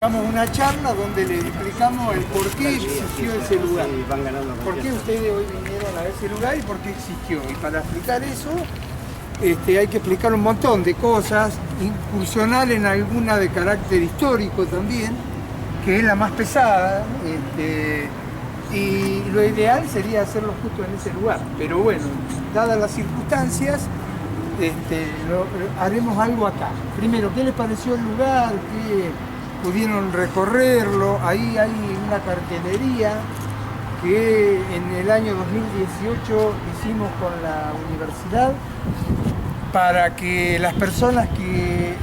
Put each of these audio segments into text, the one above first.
Damos una charla donde le explicamos el por qué existió ese lugar. ¿Por qué ustedes hoy vinieron a ese lugar y por qué existió? Y para explicar eso, hay que explicar un montón de cosas, incursionar en alguna de carácter histórico también, que es la más pesada, y lo ideal sería hacerlo justo en ese lugar. Pero bueno, dadas las circunstancias, haremos algo acá. Primero, ¿qué les pareció el lugar? ¿Qué pudieron recorrerlo? Ahí hay una cartelería que en el año 2018 hicimos con la universidad para que las personas que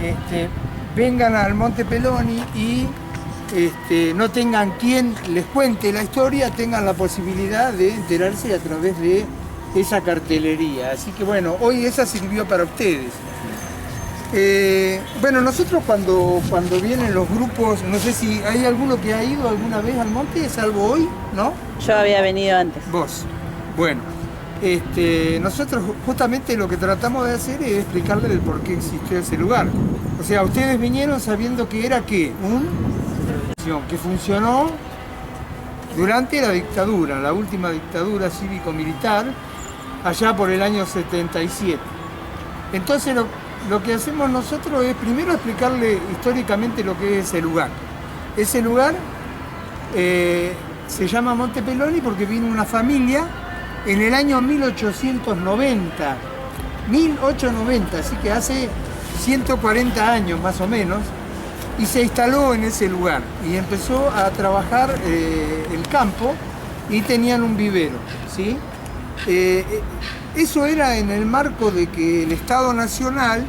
vengan al Monte Peloni y no tengan quien les cuente la historia, tengan la posibilidad de enterarse a través de esa cartelería. Así que bueno, hoy esa sirvió para ustedes. Bueno, nosotros cuando vienen los grupos, no sé si hay alguno que ha ido alguna vez al monte, salvo hoy, ¿no? Yo había venido antes. Vos. Bueno, nosotros justamente lo que tratamos de hacer es explicarles el por qué existió ese lugar. O sea, ustedes vinieron sabiendo que era ¿qué? Que funcionó durante la dictadura, la última dictadura cívico-militar, allá por el año 77. Entonces lo que hacemos nosotros es primero explicarle históricamente lo que es ese lugar. Ese lugar se llama Monte Peloni porque vino una familia en el año 1890, así que hace 140 años más o menos, y se instaló en ese lugar y empezó a trabajar el campo y tenían un vivero, ¿sí? Eso era en el marco de que el Estado Nacional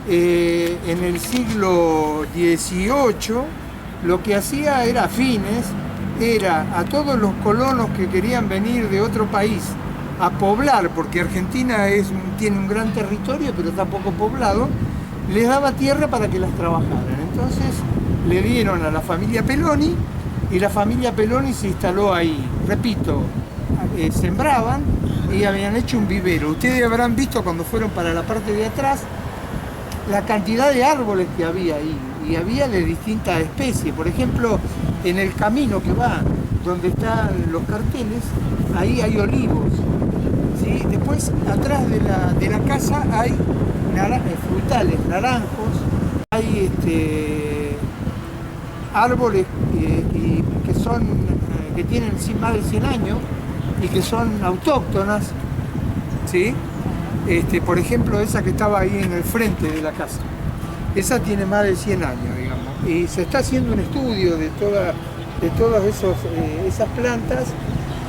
en el siglo XVIII lo que hacía era a todos los colonos que querían venir de otro país a poblar, porque Argentina tiene un gran territorio pero está poco poblado, les daba tierra para que las trabajaran. Entonces le dieron a la familia Peloni y la familia Peloni se instaló ahí. Repito, sembraban y habían hecho un vivero. Ustedes habrán visto cuando fueron para la parte de atrás la cantidad de árboles que había ahí, y había de distintas especies. Por ejemplo, en el camino que va donde están los carteles, ahí hay olivos, ¿sí? Después, atrás de la casa hay frutales, naranjos, hay árboles que tienen más de 100 años y que son autóctonas, ¿sí? Por ejemplo, esa que estaba ahí en el frente de la casa, esa tiene más de 100 años, digamos, y se está haciendo un estudio de todas esas plantas,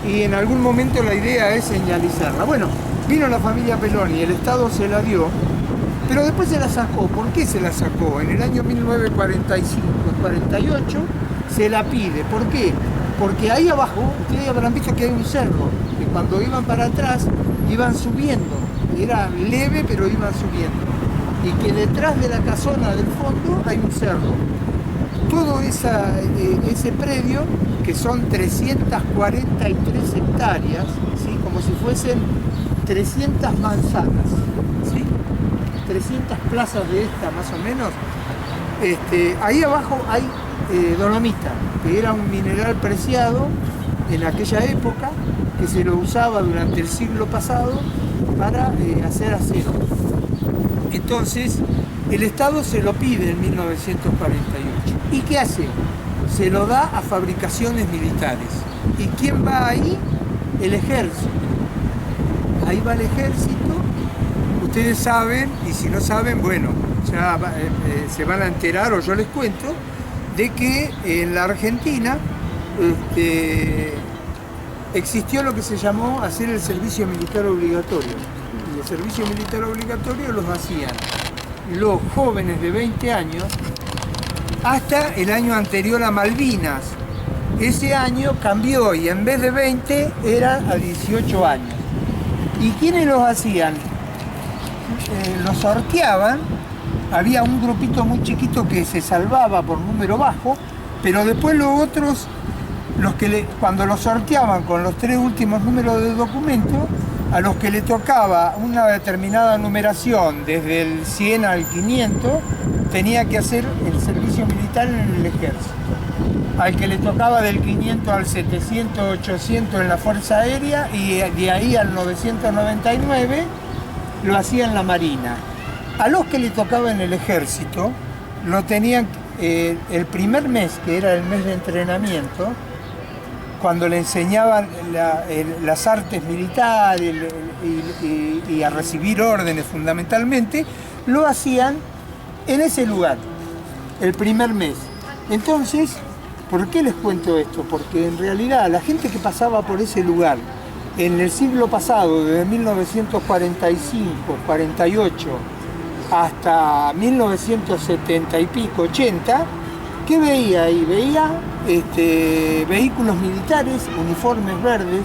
y en algún momento la idea es señalizarla. Bueno, vino la familia Peloni, el Estado se la dio, pero después se la sacó. ¿Por qué se la sacó? En el año 1945-48 se la pide. ¿Por qué? Porque ahí abajo, ustedes habrán visto que hay un cerro, que cuando iban para atrás, iban subiendo. Era leve, pero iban subiendo. Y que detrás de la casona del fondo hay un cerro. Todo ese predio, que son 343 hectáreas, ¿sí? Como si fuesen 300 manzanas, ¿sí? 300 plazas de esta más o menos. Ahí abajo hay dolomita, que era un mineral preciado en aquella época, que se lo usaba durante el siglo pasado para hacer acero. Entonces, el Estado se lo pide en 1948. ¿Y qué hace? Se lo da a fabricaciones militares. ¿Y quién va ahí? El ejército. Ahí va el ejército. Ustedes saben, y si no saben, bueno, ya se van a enterar, o yo les cuento, de que en la Argentina existió lo que se llamó hacer el servicio militar obligatorio. Y el servicio militar obligatorio los hacían los jóvenes de 20 años hasta el año anterior a Malvinas. Ese año cambió y en vez de 20 era a 18 años. ¿Y quiénes los hacían? Los sorteaban. Había un grupito muy chiquito que se salvaba por número bajo, pero después los otros, cuando los sorteaban con los 3 últimos números del documento, a los que le tocaba una determinada numeración, desde el 100 al 500, tenía que hacer el servicio militar en el ejército. Al que le tocaba del 500 al 700, 800 en la Fuerza Aérea, y de ahí al 999 lo hacía en la Marina. A los que le tocaba en el ejército, lo tenían el primer mes, que era el mes de entrenamiento, cuando le enseñaban las artes militares y a recibir órdenes fundamentalmente, lo hacían en ese lugar, el primer mes. Entonces, ¿por qué les cuento esto? Porque en realidad la gente que pasaba por ese lugar en el siglo pasado, desde 1945, 48 hasta 1970 y pico, 80, ¿qué veía ahí? Veía vehículos militares, uniformes verdes,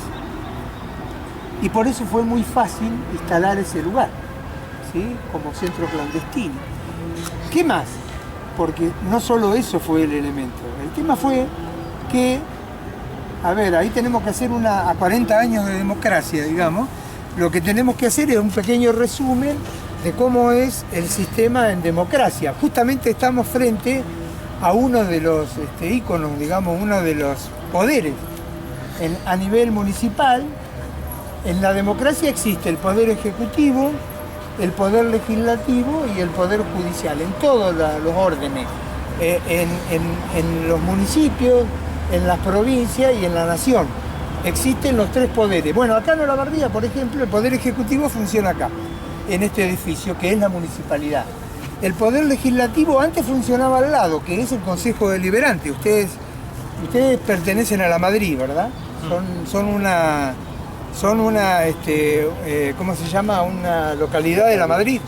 y por eso fue muy fácil instalar ese lugar, ¿sí? Como centro clandestino. ¿Qué más? Porque no solo eso fue el elemento. El tema fue que, a ver, ahí tenemos que hacer a 40 años de democracia, digamos, lo que tenemos que hacer es un pequeño resumen de cómo es el sistema en democracia. Justamente estamos frente a uno de los íconos, digamos, uno de los poderes. A nivel municipal, en la democracia existe el poder ejecutivo, el poder legislativo y el poder judicial, en todos los órdenes, en los municipios, en las provincias y en la nación. Existen los tres poderes. Bueno, acá en Olavarría, por ejemplo, el poder ejecutivo funciona acá, en este edificio, que es la municipalidad. El poder legislativo antes funcionaba al lado, que es el Consejo Deliberante. Ustedes pertenecen a la Madrid, ¿verdad? Son una ¿cómo se llama? Una localidad de la Madrid.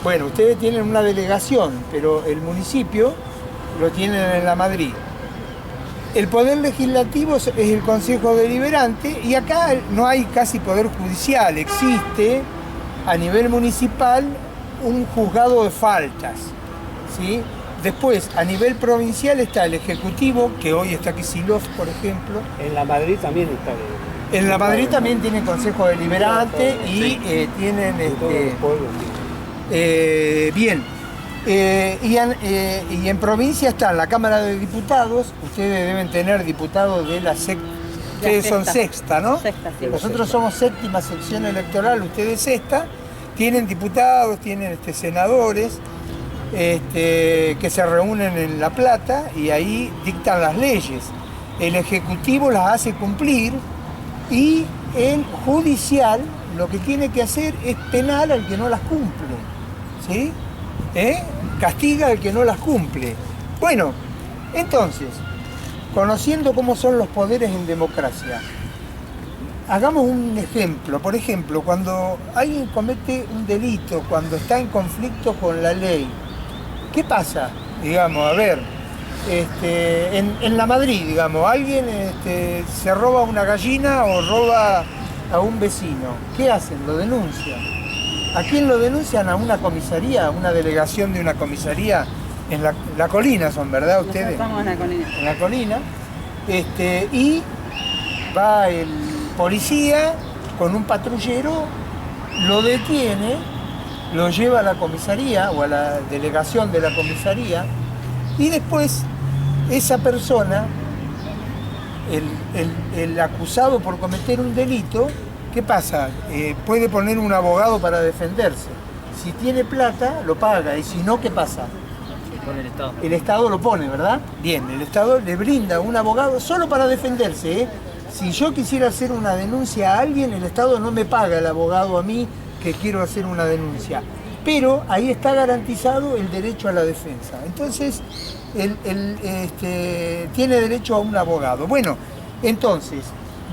Bueno, ustedes tienen una delegación, pero el municipio lo tienen en la Madrid. El poder legislativo es el Consejo Deliberante, y acá no hay casi poder judicial. Existe a nivel municipal un juzgado de faltas, ¿sí? Después, a nivel provincial está el Ejecutivo, que hoy está Kicillof, por ejemplo. En la Madrid también está. En la Madrid también tienen Consejo Deliberante y tienen... bien. Y en provincia está la Cámara de Diputados. Ustedes deben tener diputados de la sexta. Ustedes son sexta, ¿no? Sexta, sí. Nosotros somos séptima sección electoral, ustedes sexta. Tienen diputados, tienen senadores que se reúnen en La Plata y ahí dictan las leyes. El Ejecutivo las hace cumplir y el Judicial lo que tiene que hacer es penar al que no las cumple, ¿sí? Castiga al que no las cumple. Bueno, entonces, conociendo cómo son los poderes en democracia, hagamos un ejemplo. Por ejemplo, cuando alguien comete un delito, cuando está en conflicto con la ley, ¿qué pasa? Digamos, a ver, en la Madrid, digamos, alguien se roba una gallina o roba a un vecino. ¿Qué hacen? Lo denuncian. ¿A quién lo denuncian? A una comisaría, a una delegación de una comisaría. En la Colina son, ¿verdad ustedes? Estamos en la Colina. En la Colina. Y va el policía con un patrullero, lo detiene, lo lleva a la comisaría o a la delegación de la comisaría, y después esa persona, el acusado por cometer un delito, ¿qué pasa? Puede poner un abogado para defenderse. Si tiene plata, lo paga, y si no, ¿qué pasa? Con el Estado. El Estado lo pone, ¿verdad? Bien, el Estado le brinda un abogado solo para defenderse, Si yo quisiera hacer una denuncia a alguien, el Estado no me paga el abogado a mí que quiero hacer una denuncia. Pero ahí está garantizado el derecho a la defensa. Entonces, tiene derecho a un abogado. Bueno, entonces,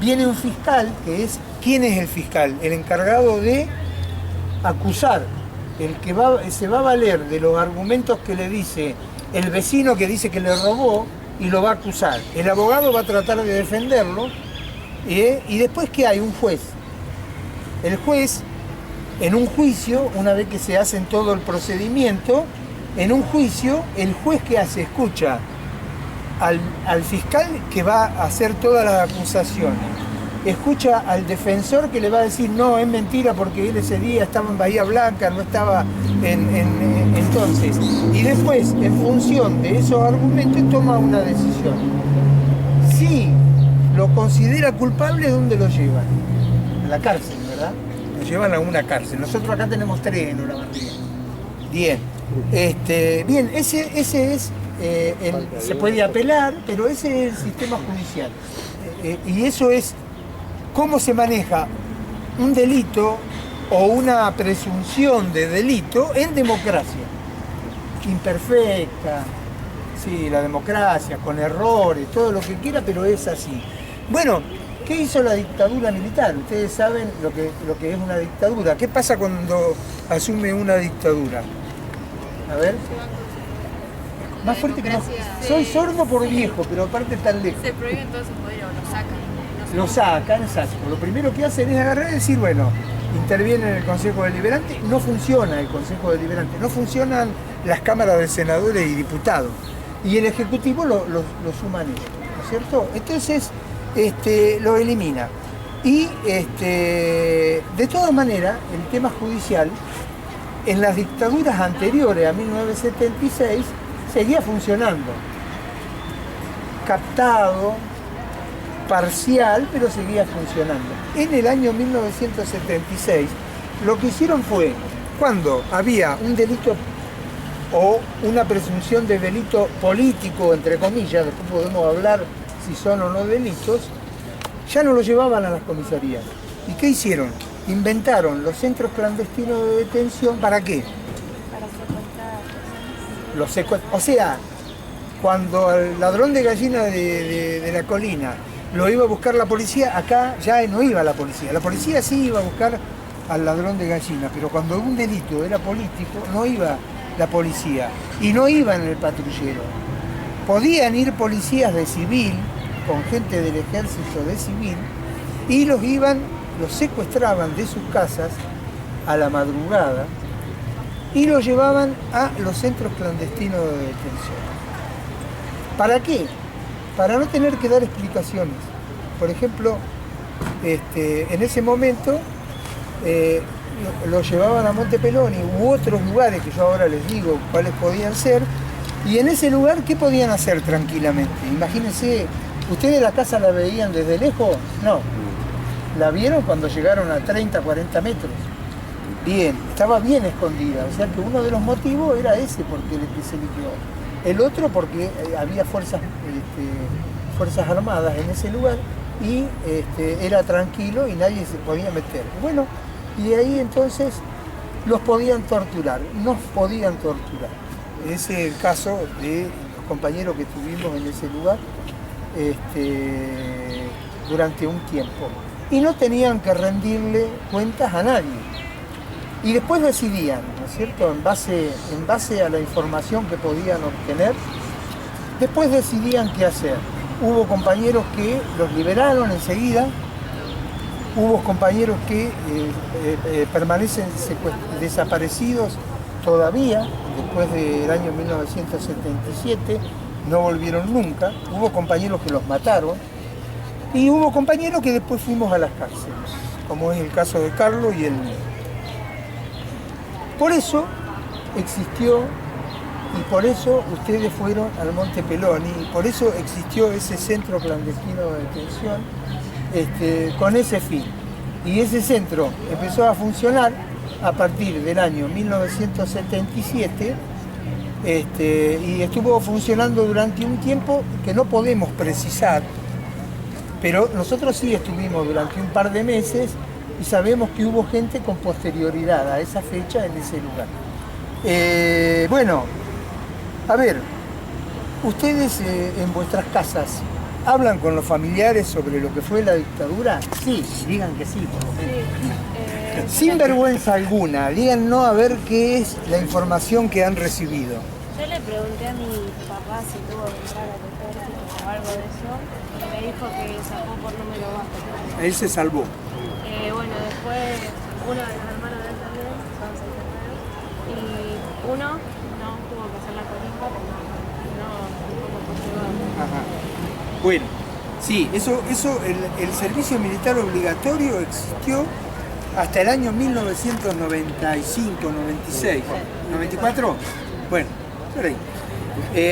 viene un fiscal, que es... ¿Quién es el fiscal? El encargado de acusar, el que se va a valer de los argumentos que le dice el vecino que dice que le robó y lo va a acusar. El abogado va a tratar de defenderlo y después, ¿qué hay? Un juez. El juez, en un juicio, una vez que se hace todo el procedimiento, en un juicio, el juez que hace, escucha al fiscal que va a hacer todas las acusaciones, escucha al defensor que le va a decir no, es mentira porque él ese día estaba en Bahía Blanca, no estaba entonces. Y después, en función de esos argumentos, toma una decisión. Si lo considera culpable, ¿dónde lo llevan? A la cárcel, ¿verdad? Lo llevan a una cárcel. Nosotros acá tenemos 3 en Olavarría. Bien. Bien, ese es, se puede apelar, pero ese es el sistema judicial. Y eso es cómo se maneja un delito o una presunción de delito en democracia. Imperfecta, sí, la democracia, con errores, todo lo que quiera, pero es así. Bueno, ¿qué hizo la dictadura militar? Ustedes saben lo que es una dictadura. ¿Qué pasa cuando asume una dictadura? A ver. Más fuerte que no. Soy sordo por viejo, pero aparte tan lejos. Se prohíben todos sus poderes o lo sacan. Lo sacan, exacto. Lo primero que hacen es agarrar y decir, bueno, interviene en el Consejo Deliberante. No funciona el Consejo Deliberante, no funcionan las cámaras de senadores y diputados. Y el Ejecutivo lo suman ellos, ¿no es cierto? Entonces, lo elimina. Y, de todas maneras, el tema judicial, en las dictaduras anteriores a 1976, seguía funcionando. Captado, parcial, pero seguía funcionando. En el año 1976, lo que hicieron fue, cuando había un delito o una presunción de delito político, entre comillas, después podemos hablar si son o no delitos, ya no lo llevaban a las comisarías. ¿Y qué hicieron? Inventaron los centros clandestinos de detención. ¿Para qué? Para secuestrar. O sea, cuando al ladrón de gallina de la colina lo iba a buscar la policía, acá ya no iba la policía. La policía sí iba a buscar al ladrón de gallina, pero cuando un delito era político, no iba la policía y no iban en el patrullero. Podían ir policías de civil, con gente del ejército de civil, y los secuestraban de sus casas a la madrugada y los llevaban a los centros clandestinos de detención. ¿Para qué? Para no tener que dar explicaciones. Por ejemplo, en ese momento lo llevaban a Monte Peloni u otros lugares que yo ahora les digo cuáles podían ser, y en ese lugar, ¿qué podían hacer tranquilamente? Imagínense, ¿ustedes la casa la veían desde lejos? No. La vieron cuando llegaron a 30, 40 metros. Bien, estaba bien escondida, o sea que uno de los motivos era ese porque se liquidó. El otro porque había fuerzas armadas en ese lugar y era tranquilo y nadie se podía meter. Bueno, y ahí entonces los podían torturar, nos podían torturar. Ese es el caso de los compañeros que tuvimos en ese lugar durante un tiempo. Y no tenían que rendirle cuentas a nadie. Y después decidían, ¿no es cierto?, en base a la información que podían obtener, después decidían qué hacer. Hubo compañeros que los liberaron enseguida, hubo compañeros que permanecen desaparecidos todavía, después del año 1977, no volvieron nunca, hubo compañeros que los mataron, y hubo compañeros que después fuimos a las cárceles, como es el caso de Carlos y el mío. Por eso existió, y por eso ustedes fueron al Monte Peloni, y por eso existió ese centro clandestino de detención con ese fin. Y ese centro empezó a funcionar a partir del año 1977 y estuvo funcionando durante un tiempo que no podemos precisar, pero nosotros sí estuvimos durante un par de meses y sabemos que hubo gente con posterioridad a esa fecha en ese lugar. Bueno, a ver, ustedes en vuestras casas hablan con los familiares sobre lo que fue la dictadura. Sí, digan que sí, por lo menos. Sin vergüenza alguna, digan no a ver qué es la información que han recibido. Yo le pregunté a mi papá si tuvo que entrar al ejército o algo de eso, y me dijo que sacó por número bajo. Él se salvó. Bueno, después uno de los hermanos de él también, son 6 hermanos, y uno no tuvo que hacer la colimba porque no tampoco fue llevado. Ajá. Bueno, Sí, el servicio militar obligatorio existió hasta el año 1995, 96, 94, bueno, por ahí.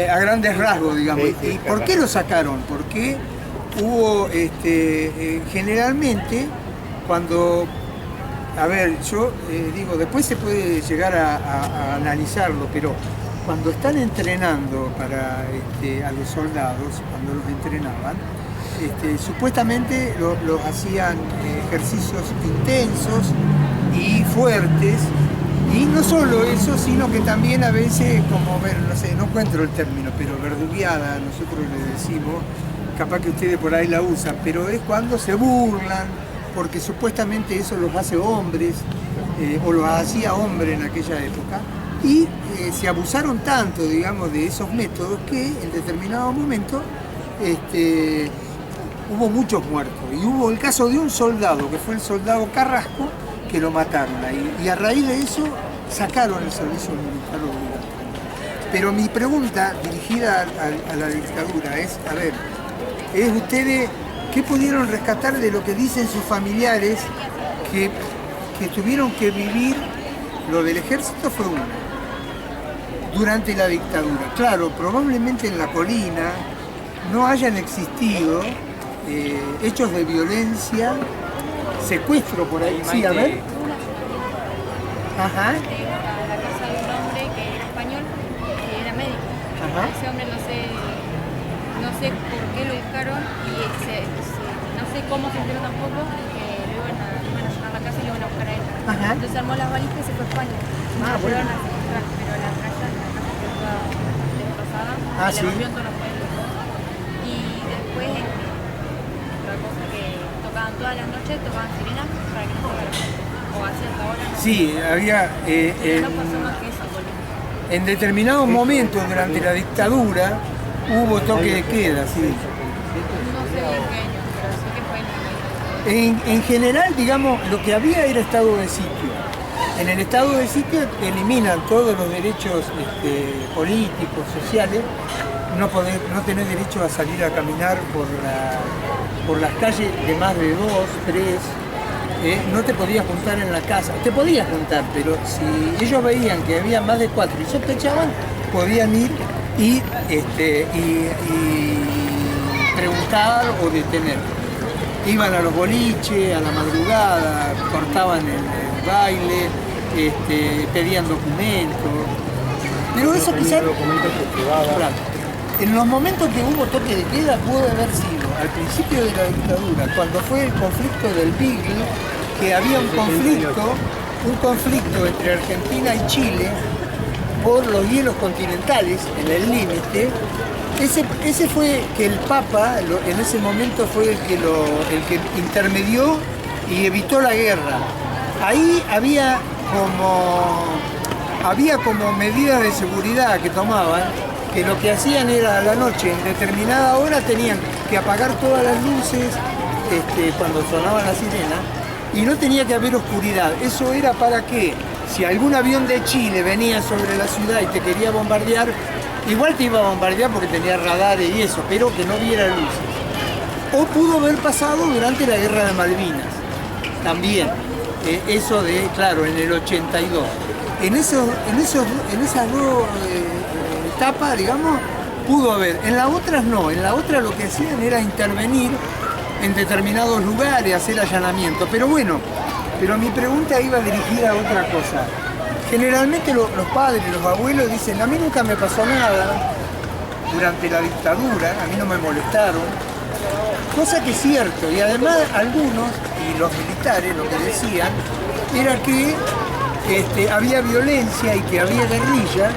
A grandes rasgos, digamos. Sí, sí, ¿Y por qué lo sacaron? Porque hubo, generalmente, cuando, a ver, yo digo, después se puede llegar a analizarlo, pero cuando están entrenando para a los soldados, cuando los entrenaban, supuestamente los hacían ejercicios intensos y fuertes, y no solo eso, sino que también a veces, como ver, no sé, no encuentro el término, pero verdugueada, nosotros le decimos, capaz que ustedes por ahí la usan, pero es cuando se burlan, porque supuestamente eso los hace hombres, o los hacía hombre en aquella época, y se abusaron tanto, digamos, de esos métodos que en determinado momento hubo muchos muertos. Y hubo el caso de un soldado, que fue el soldado Carrasco, que lo mataron ahí. Y a raíz de eso sacaron el servicio militar obligatorio. Pero mi pregunta dirigida a la dictadura es, a ver, es ustedes, ¿qué pudieron rescatar de lo que dicen sus familiares que tuvieron que vivir? Lo del ejército fue uno, durante la dictadura. Claro, probablemente en la colina no hayan existido hechos de violencia, secuestro por ahí. Sí, a ver. Ajá. A la casa de un hombre que era español, que era médico. Ajá. Ese hombre no sé por qué lo buscaron y no sé cómo se enteró tampoco que lo iban a llenar la casa y lo iban a buscar a él. Ajá. Entonces armó las valijas y se fue a España. Ah, Lo bueno. fueron a secuestrar, pero la casa quedó toda destrozada, Ah, le sí. rompieron todos los muebles. Y después, otra cosa que tocaban todas las noches, tocaban sirenas para que no se fueran. O a cierta hora. No, Sí, había no pasó más que eso, boludo. en determinados momentos durante la dictadura hubo toque de queda, sí. No sé bien qué año, pero sé que fue en el 90. En general, digamos, lo que había era estado de sitio. En el estado de sitio te eliminan todos los derechos políticos, sociales, no tener derecho a salir a caminar por las calles de más de 2, 3, no te podías juntar en la casa, te podías juntar, pero si ellos veían que había más de 4 y sospechaban, podían ir y preguntar o detener. Iban a los boliches, a la madrugada, cortaban el baile, pedían documentos. Pero eso quizás, claro, en los momentos que hubo toque de queda pudo haber sido al principio de la dictadura, cuando fue el conflicto del Beagle, que había un conflicto entre Argentina y Chile por los hielos continentales en el límite. Ese fue que el Papa en ese momento fue el que intermedió y evitó la guerra. Ahí había como medidas de seguridad que tomaban, que lo que hacían era a la noche, en determinada hora tenían que apagar todas las luces cuando sonaba la sirena y no tenía que haber oscuridad. Eso era para que si algún avión de Chile venía sobre la ciudad y te quería bombardear, igual te iba a bombardear porque tenía radares y eso, pero que no viera luces. O pudo haber pasado durante la Guerra de Malvinas, también. Eso claro, en el 82. En esas dos etapas, digamos, pudo haber. En las otras no, en la otra lo que hacían era intervenir en determinados lugares, hacer allanamientos. Pero bueno, mi pregunta iba dirigida a otra cosa. Generalmente los padres, los abuelos dicen, a mí nunca me pasó nada durante la dictadura, a mí no me molestaron, cosa que es cierto, y además algunos, y los militares lo que decían, era que había violencia y que había guerrilla,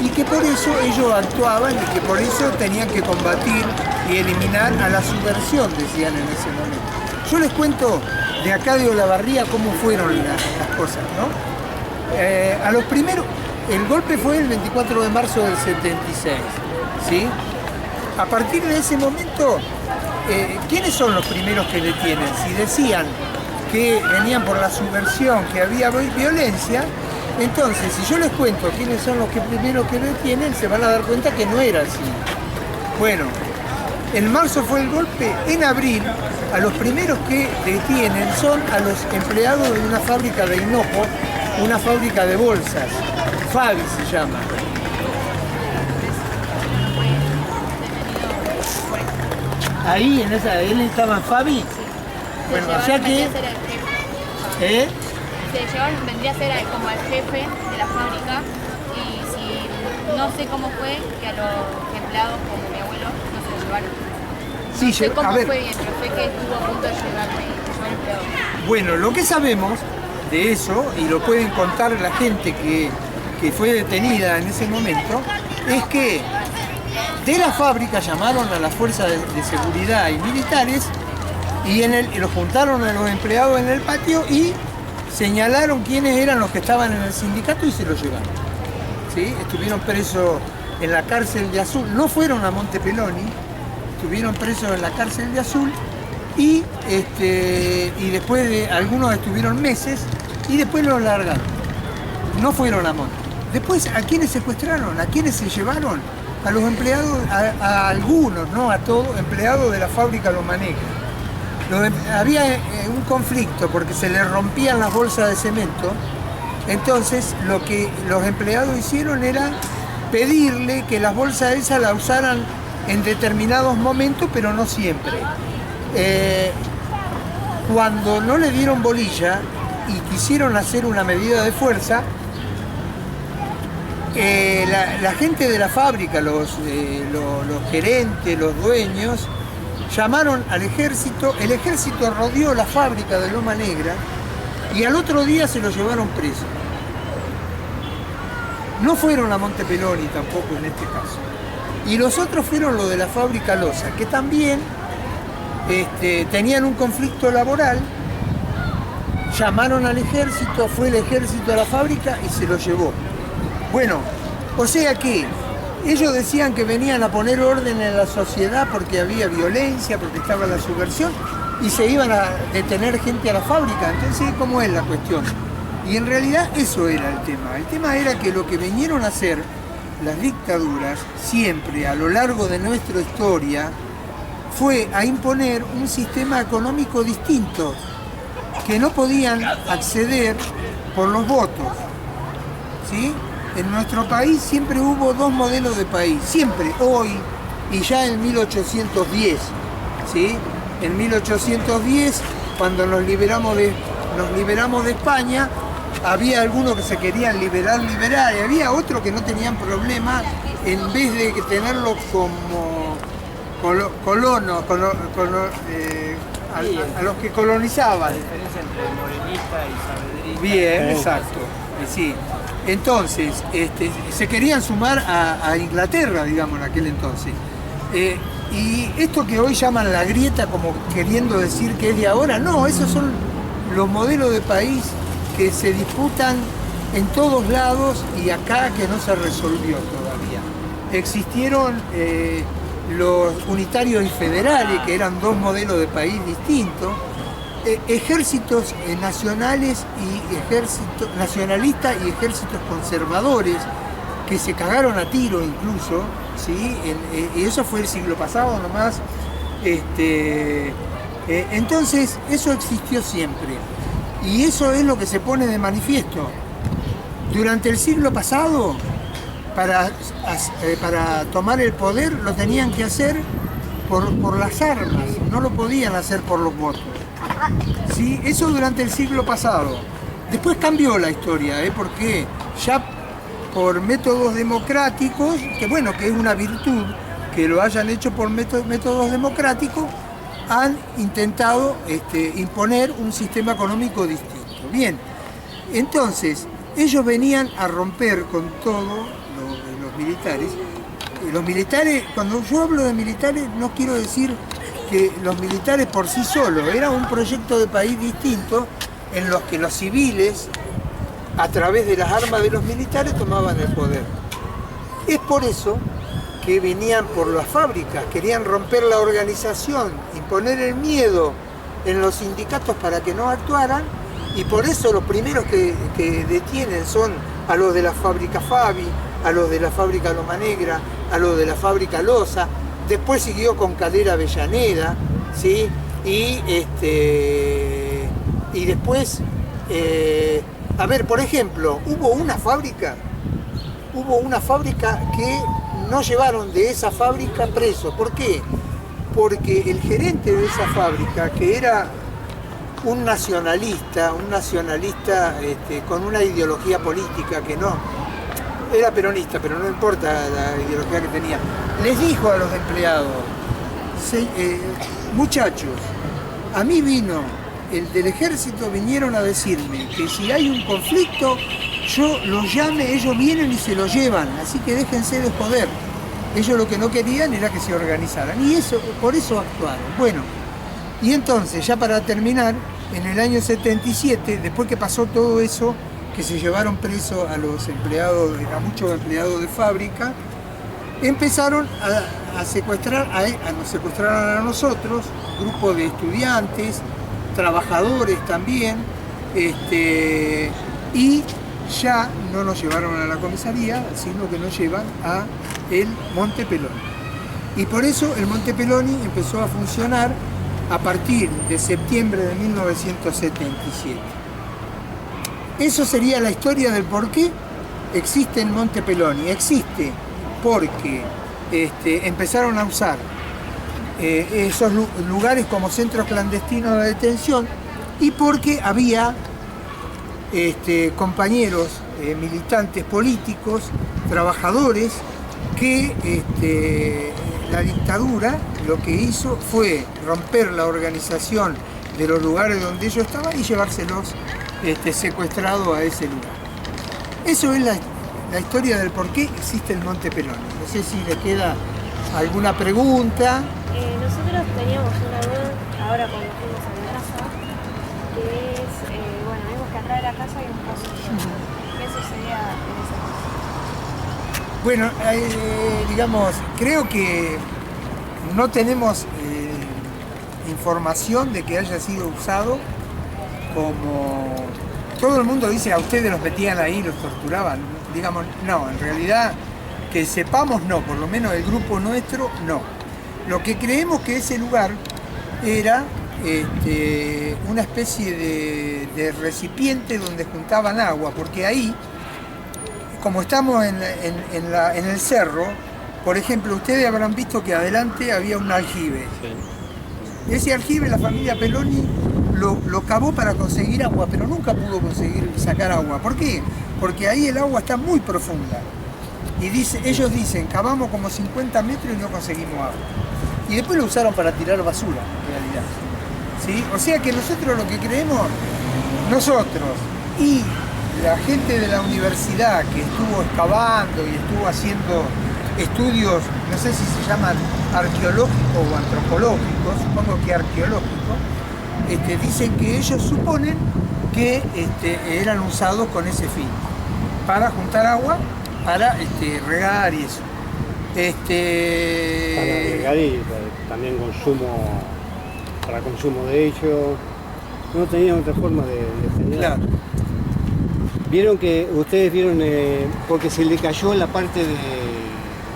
y que por eso ellos actuaban y que por eso tenían que combatir y eliminar a la subversión, decían en ese momento. Yo les cuento de acá de Olavarría cómo fueron las cosas, ¿no? A los primeros, el golpe fue el 24 de marzo del 76, ¿sí? A partir de ese momento, ¿quiénes son los primeros que detienen? Si decían que venían por la subversión, que había violencia, entonces si yo les cuento quiénes son los primeros que detienen, se van a dar cuenta que no era así. Bueno, En marzo fue el golpe, en abril a los primeros que detienen son a los empleados de una fábrica de hinojo, una fábrica de bolsas, Fabi se llama. Ahí, en esa, él estaba en Fabi. Bueno, o sea que... ¿Eh? Se llevaron, vendría a ser como el jefe de la fábrica y si no sé cómo fue que a los empleados como mi abuelo no se lo llevaron. Sí, No sé cómo a ver, fue bien, pero fue que estuvo a punto de llevar empleados. bueno, lo que sabemos de eso, y lo pueden contar la gente que fue detenida en ese momento, es que de la fábrica llamaron a las fuerzas de seguridad y militares y los juntaron a los empleados en el patio y señalaron quiénes eran los que estaban en el sindicato y se los llevaron. ¿Sí? Estuvieron presos en la cárcel de Azul, no fueron a Monte Peloni, estuvieron presos en la cárcel de Azul y después de algunos estuvieron meses y después los largaron. No fueron a Monte. Después, ¿a quiénes secuestraron? ¿A quiénes se llevaron? A los empleados, a algunos, no a todos, empleados de la fábrica Loma Negra. Había un conflicto porque se les rompían las bolsas de cemento, entonces lo que los empleados hicieron era pedirle que las bolsas esas las usaran en determinados momentos, pero no siempre. Cuando no le dieron bolilla y quisieron hacer una medida de fuerza, la gente de la fábrica, los gerentes, los dueños, llamaron al ejército, el ejército rodeó la fábrica de Loma Negra y al otro día se lo llevaron preso. No fueron a Monte Peloni tampoco en este caso. Y los otros fueron los de la fábrica Loza, que también tenían un conflicto laboral, llamaron al ejército, fue el ejército a la fábrica y se lo llevó. Bueno, o sea que ellos decían que venían a poner orden en la sociedad porque había violencia, porque estaba la subversión y se iban a detener gente a la fábrica. Entonces, ¿cómo es la cuestión? Y en realidad eso era el tema. El tema era que lo que vinieron a hacer las dictaduras siempre a lo largo de nuestra historia fue a imponer un sistema económico distinto que no podían acceder por los votos. ¿Sí? En nuestro país siempre hubo dos modelos de país, siempre, hoy y ya en 1810, ¿sí? En 1810, cuando nos liberamos de España, había algunos que se querían liberar, y había otros que no tenían problema, en vez de tenerlos como colonos, a los que colonizaban. La diferencia entre morenista y saavedrista. Bien, exacto, sí. Entonces, se querían sumar a Inglaterra, digamos, en aquel entonces. Y esto que hoy llaman la grieta, como queriendo decir que es de ahora, no, esos son los modelos de país que se disputan en todos lados y acá que no se resolvió todavía. Existieron los unitarios y federales, que eran dos modelos de país distintos, ejércitos nacionales y ejércitos nacionalistas y ejércitos conservadores que se cagaron a tiro incluso, ¿sí? Y eso fue el siglo pasado nomás. Entonces eso existió siempre y eso es lo que se pone de manifiesto. Durante el siglo pasado, para tomar el poder lo tenían que hacer por las armas, no lo podían hacer por los votos. Sí, eso durante el siglo pasado. Después cambió la historia, porque ya por métodos democráticos, que bueno, que es una virtud que lo hayan hecho por métodos democráticos, han intentado imponer un sistema económico distinto. Bien, entonces ellos venían a romper con todo los militares. Los militares, cuando yo hablo de militares, no quiero decir que los militares por sí solos, era un proyecto de país distinto en los que los civiles, a través de las armas de los militares, tomaban el poder. Es por eso que venían por las fábricas, querían romper la organización, imponer el miedo en los sindicatos para que no actuaran, y por eso los primeros que detienen son a los de la fábrica Fabi, a los de la fábrica Loma Negra, a los de la fábrica Loza, después siguió con Calera Avellaneda, ¿sí? Y después, a ver, por ejemplo, hubo una fábrica que no llevaron de esa fábrica preso. ¿Por qué? Porque el gerente de esa fábrica, que era un nacionalista con una ideología política que no, era peronista, pero no importa la ideología que tenía, les dijo a los empleados, muchachos, a mí vino el del ejército, vinieron a decirme que si hay un conflicto, yo los llame, ellos vienen y se lo llevan, así que déjense de joder. Ellos lo que no querían era que se organizaran, y por eso actuaron. Bueno, y entonces, ya para terminar, en el año 77, después que pasó todo eso, que se llevaron presos a los empleados, a muchos empleados de fábrica, empezaron a secuestrar, nos secuestraron a nosotros, grupo de estudiantes, trabajadores también, y ya no nos llevaron a la comisaría, sino que nos llevan a el Monte Peloni. Y por eso el Monte Peloni empezó a funcionar a partir de septiembre de 1977. Eso sería la historia del por qué existe el Monte Peloni. Existe porque empezaron a usar esos lugares como centros clandestinos de detención y porque había compañeros militantes políticos, trabajadores, que la dictadura lo que hizo fue romper la organización de los lugares donde ellos estaban y llevárselos secuestrados a ese lugar. Eso es la historia del por qué existe el Monte Peloni. No sé si le queda alguna pregunta. Nosotros teníamos una duda ahora cuando fuimos a la casa, que es, vimos que atrás de la casa hay un pasillo. ¿Qué sucedía en ese pasillo? Bueno, digamos, creo que no tenemos información de que haya sido usado como... Todo el mundo dice, a ustedes los metían ahí, los torturaban. Digamos, no, en realidad, que sepamos no, por lo menos el grupo nuestro no. Lo que creemos que ese lugar era una especie de recipiente donde juntaban agua, porque ahí, como estamos en el cerro, por ejemplo, ustedes habrán visto que adelante había un aljibe. Sí. Ese aljibe la familia Peloni lo cavó para conseguir agua, pero nunca pudo conseguir sacar agua. ¿Por qué? Porque ahí el agua está muy profunda. Y ellos dicen, cavamos como 50 metros y no conseguimos agua. Y después lo usaron para tirar basura, en realidad. ¿Sí? O sea que nosotros lo que creemos, nosotros y la gente de la universidad que estuvo excavando y estuvo haciendo estudios, no sé si se llaman arqueológicos o antropológicos, supongo que arqueológicos, dicen que ellos suponen que eran usados con ese fin, para juntar agua, para regar y eso. Para regar y también para consumo de ellos. No tenían otra forma de generar. Claro. Vieron que ustedes vieron, porque se le cayó la parte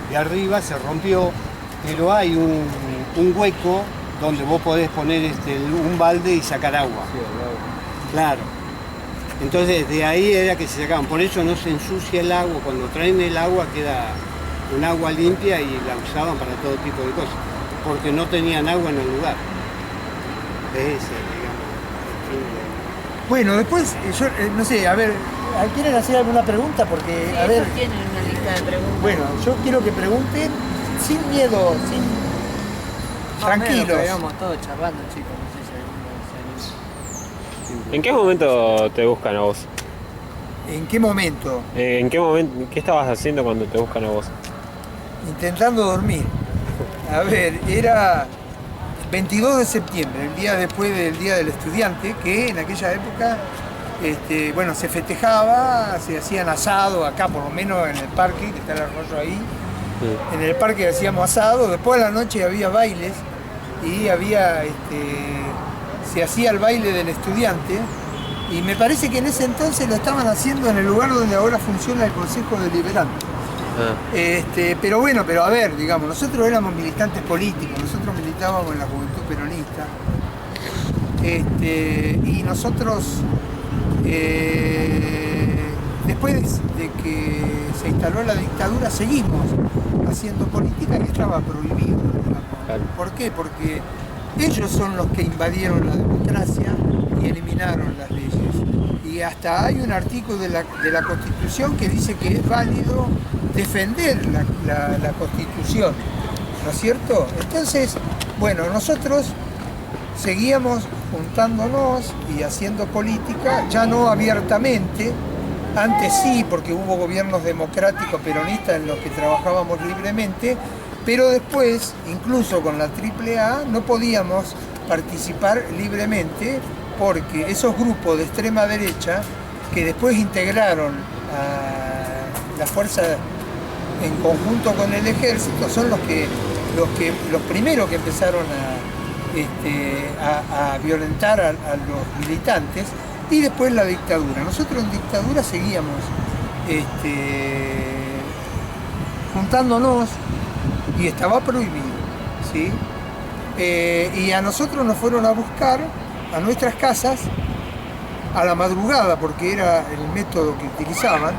de arriba, se rompió, pero hay un hueco donde vos podés poner un balde y sacar agua. Sí, claro. Entonces de ahí era que se sacaban, por eso no se ensucia el agua, cuando traen el agua queda un agua limpia y la usaban para todo tipo de cosas, porque no tenían agua en el lugar. Bueno, después, yo no sé, a ver, ¿quieren hacer alguna pregunta? Porque, Sí, a ver, ellos tienen una lista de preguntas. bueno, yo quiero que pregunten sin miedo, tranquilos. Íbamos todos charlando, chicos, no sé si alguno ¿En qué momento te buscan a vos? ¿En qué momento? ¿En qué momento? ¿Qué estabas haciendo cuando te buscan a vos? Intentando dormir. A ver, era 22 de septiembre, el día después del Día del Estudiante, que en aquella época, bueno, se festejaba, se hacían asado acá, por lo menos en el parque, que está el arroyo ahí. Sí. En el parque hacíamos asado, después de la noche había bailes y había, se hacía el baile del estudiante. Y me parece que en ese entonces lo estaban haciendo en el lugar donde ahora funciona el Consejo Deliberante. Pero bueno, pero a ver, digamos, nosotros éramos militantes políticos, nosotros militábamos en la Juventud Peronista. Y nosotros, después de que se instaló la dictadura, seguimos haciendo política que estaba prohibido, digamos. Claro. ¿Por qué? Porque ellos son los que invadieron la democracia y eliminaron las leyes. Y hasta hay un artículo de la Constitución que dice que es válido defender la Constitución, ¿no es cierto? Entonces, bueno, nosotros seguíamos juntándonos y haciendo política, ya no abiertamente, antes sí, porque hubo gobiernos democráticos peronistas en los que trabajábamos libremente, pero después, incluso con la AAA, no podíamos participar libremente porque esos grupos de extrema derecha que después integraron a la fuerza en conjunto con el ejército son los primeros que empezaron a violentar a los militantes, y después la dictadura. Nosotros en dictadura seguíamos juntándonos y estaba prohibido, ¿sí? Y a nosotros nos fueron a buscar a nuestras casas a la madrugada, porque era el método que utilizaban.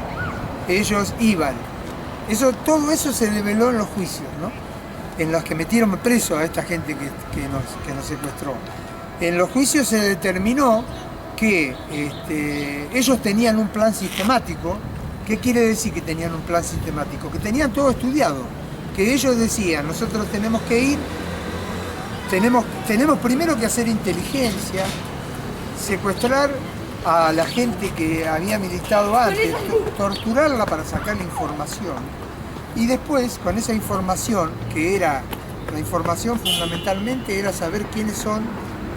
Ellos iban. Todo eso se develó en los juicios, ¿no? En los que metieron preso a esta gente que nos secuestró. En los juicios se determinó que ellos tenían un plan sistemático. ¿Qué quiere decir que tenían un plan sistemático? Que tenían todo estudiado. Que ellos decían, nosotros tenemos que ir, tenemos primero que hacer inteligencia, secuestrar a la gente que había militado antes, torturarla para sacar la información, y después con esa información, que era, la información fundamentalmente era saber quiénes son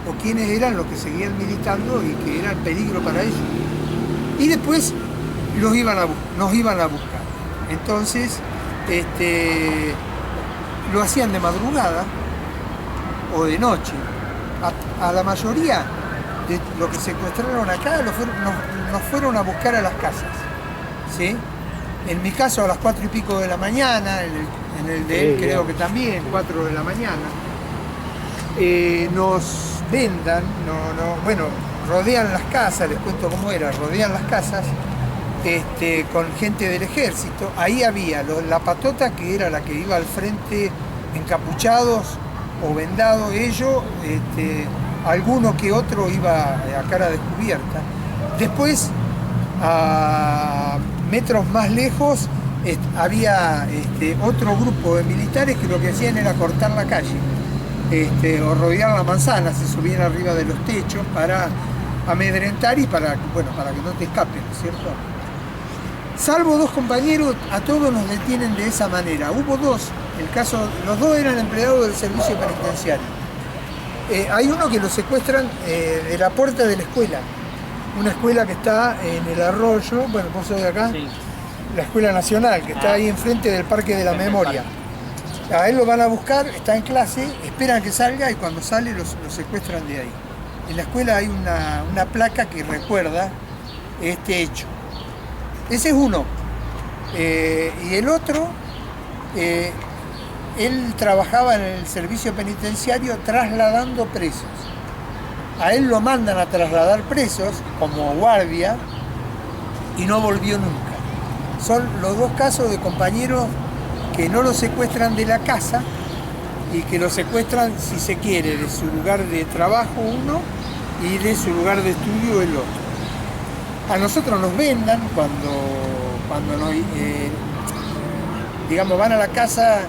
o quiénes eran los que seguían militando y que eran peligro para ellos, y después nos iban a buscar. Entonces lo hacían de madrugada o de noche. A la mayoría de lo que secuestraron acá nos fueron a buscar a las casas, ¿sí? En mi caso a las 4 y pico de la mañana, en el de él creo que también, 4 de la mañana. Nos vendan, bueno, rodean las casas, les cuento cómo era, rodean las casas con gente del ejército. Ahí había la patota, que era la que iba al frente encapuchados o vendados ellos, alguno que otro iba a cara descubierta. Después, a metros más lejos, había otro grupo de militares que lo que hacían era cortar la calle, o rodear la manzana, se subían arriba de los techos para amedrentar y para que no te escapen, ¿cierto? Salvo 2 compañeros, a todos nos detienen de esa manera. Hubo 2, los 2 eran empleados del servicio penitenciario. Hay uno que lo secuestran de la puerta de la escuela, una escuela que está en el arroyo, bueno, vos sos de acá, sí. La Escuela Nacional, que está ahí enfrente del Parque de la Memoria. A él lo van a buscar, está en clase, esperan que salga y cuando sale lo secuestran de ahí. En la escuela hay una placa que recuerda este hecho. Ese es uno. Y el otro, él trabajaba en el servicio penitenciario trasladando presos. A él lo mandan a trasladar presos como guardia y no volvió nunca. Son los 2 casos de compañeros que no lo secuestran de la casa y que lo secuestran, si se quiere, de su lugar de trabajo uno y de su lugar de estudio el otro. A nosotros nos vendan cuando nos, van a la casa,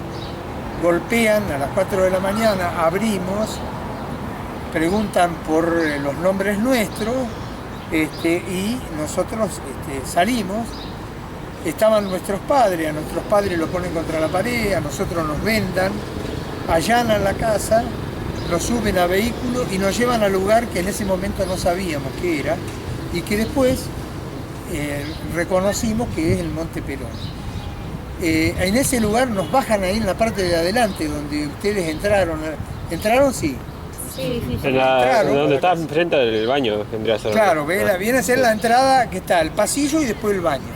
golpean a las 4 de la mañana, abrimos, preguntan por los nombres nuestros, y nosotros salimos. Estaban nuestros padres, a nuestros padres los ponen contra la pared, a nosotros nos vendan, allanan la casa, nos suben a vehículos y nos llevan al lugar que en ese momento no sabíamos qué era y que después reconocimos que es el Monte Perón. En ese lugar nos bajan ahí en la parte de adelante donde ustedes entraron. ¿Entraron? Sí. Sí. Donde está enfrente del baño, tendría que ser. Claro, viene a ser la entrada que está el pasillo y después el baño.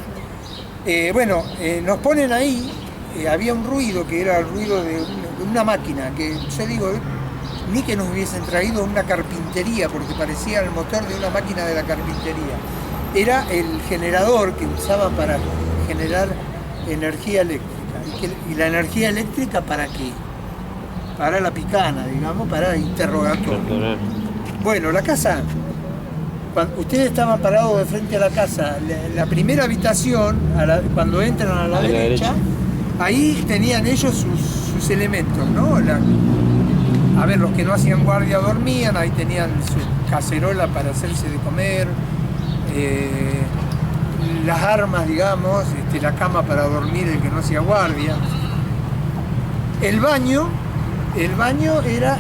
Bueno, nos ponen ahí, había un ruido que era el ruido de una máquina, que yo digo, ni que nos hubiesen traído una carpintería, porque parecía el motor de una máquina de la carpintería. Era el generador que usaban para generar energía eléctrica. ¿Y la energía eléctrica para qué? Para la picana, digamos, para interrogatorio. Bueno, la casa, cuando ustedes estaban parados de frente a la casa, la primera habitación, cuando entran a la derecha, ahí tenían ellos sus elementos, ¿no? A ver, los que no hacían guardia dormían, ahí tenían su cacerola para hacerse de comer, las armas, digamos, la cama para dormir el que no hacía guardia. El baño era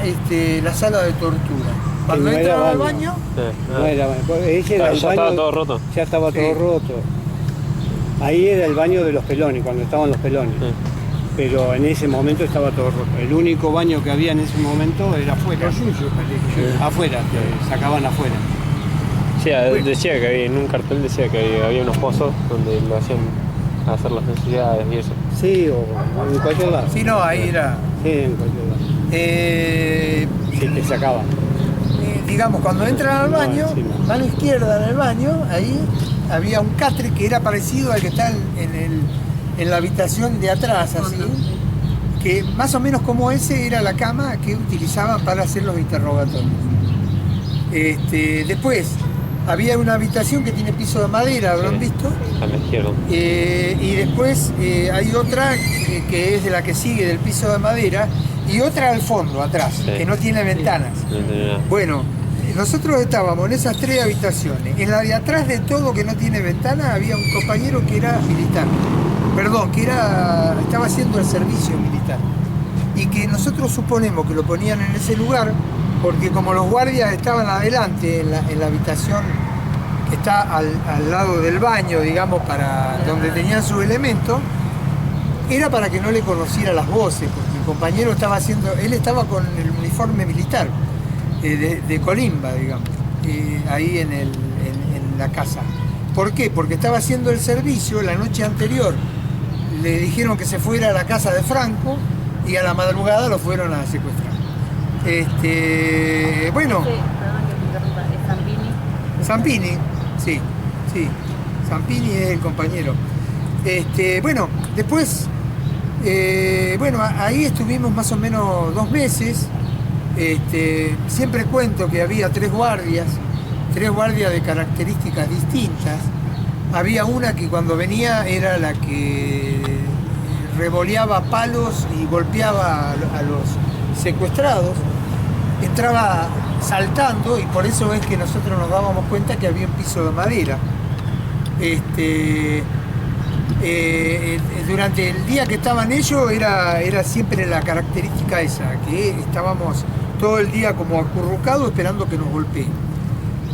la sala de tortura. Cuando entraba al baño, no era baño. Ese era el ya baño, estaba todo roto. Ya estaba todo roto. Ahí era el baño de los pelones, cuando estaban los pelones. Pero en ese momento estaba todo roto. El único baño que había en ese momento era afuera. Afuera, te sacaban afuera. Sí, decía que había, en un cartel decía que había unos pozos donde lo hacían hacer las necesidades y eso. Sí, o en cualquier lado. Sí, no, ahí era. Sí, en cualquier lado. Sí, te sacaban. Digamos, cuando entran al baño, mano izquierda en el baño, ahí había un catre que era parecido al que está en la habitación de atrás, así, que más o menos como ese era la cama que utilizaban para hacer los interrogatorios. Después había una habitación que tiene piso de madera, ¿habrán visto? A la izquierda. Y después hay otra que es de la que sigue, del piso de madera, y otra al fondo, atrás, que no tiene ventanas. Bueno, nosotros estábamos en esas 3 habitaciones. En la de atrás de todo, que no tiene ventana, había un compañero que era militar. Perdón, que estaba haciendo el servicio militar. Y que nosotros suponemos que lo ponían en ese lugar, porque como los guardias estaban adelante, en la habitación que está al lado del baño, digamos, donde tenían sus elementos, era para que no le conociera las voces, porque el compañero él estaba con el uniforme militar, de colimba, digamos, ahí en la casa. ¿Por qué? Porque estaba haciendo el servicio la noche anterior. Le dijeron que se fuera a la casa de Franco y a la madrugada lo fueron a secuestrar. Bueno. Sí, perdón que te interrumpa, ¿es Zampini? Zampini, sí. Zampini es el compañero. Bueno, después, ahí estuvimos más o menos 2 meses. Siempre cuento que había 3 guardias de características distintas. Había una que cuando venía era la que revoleaba palos y golpeaba a los secuestrados. Entraba saltando y por eso es que nosotros nos dábamos cuenta que había un piso de madera. Durante el día que estaban ellos era siempre la característica esa, que estábamos todo el día como acurrucados esperando que nos golpeen.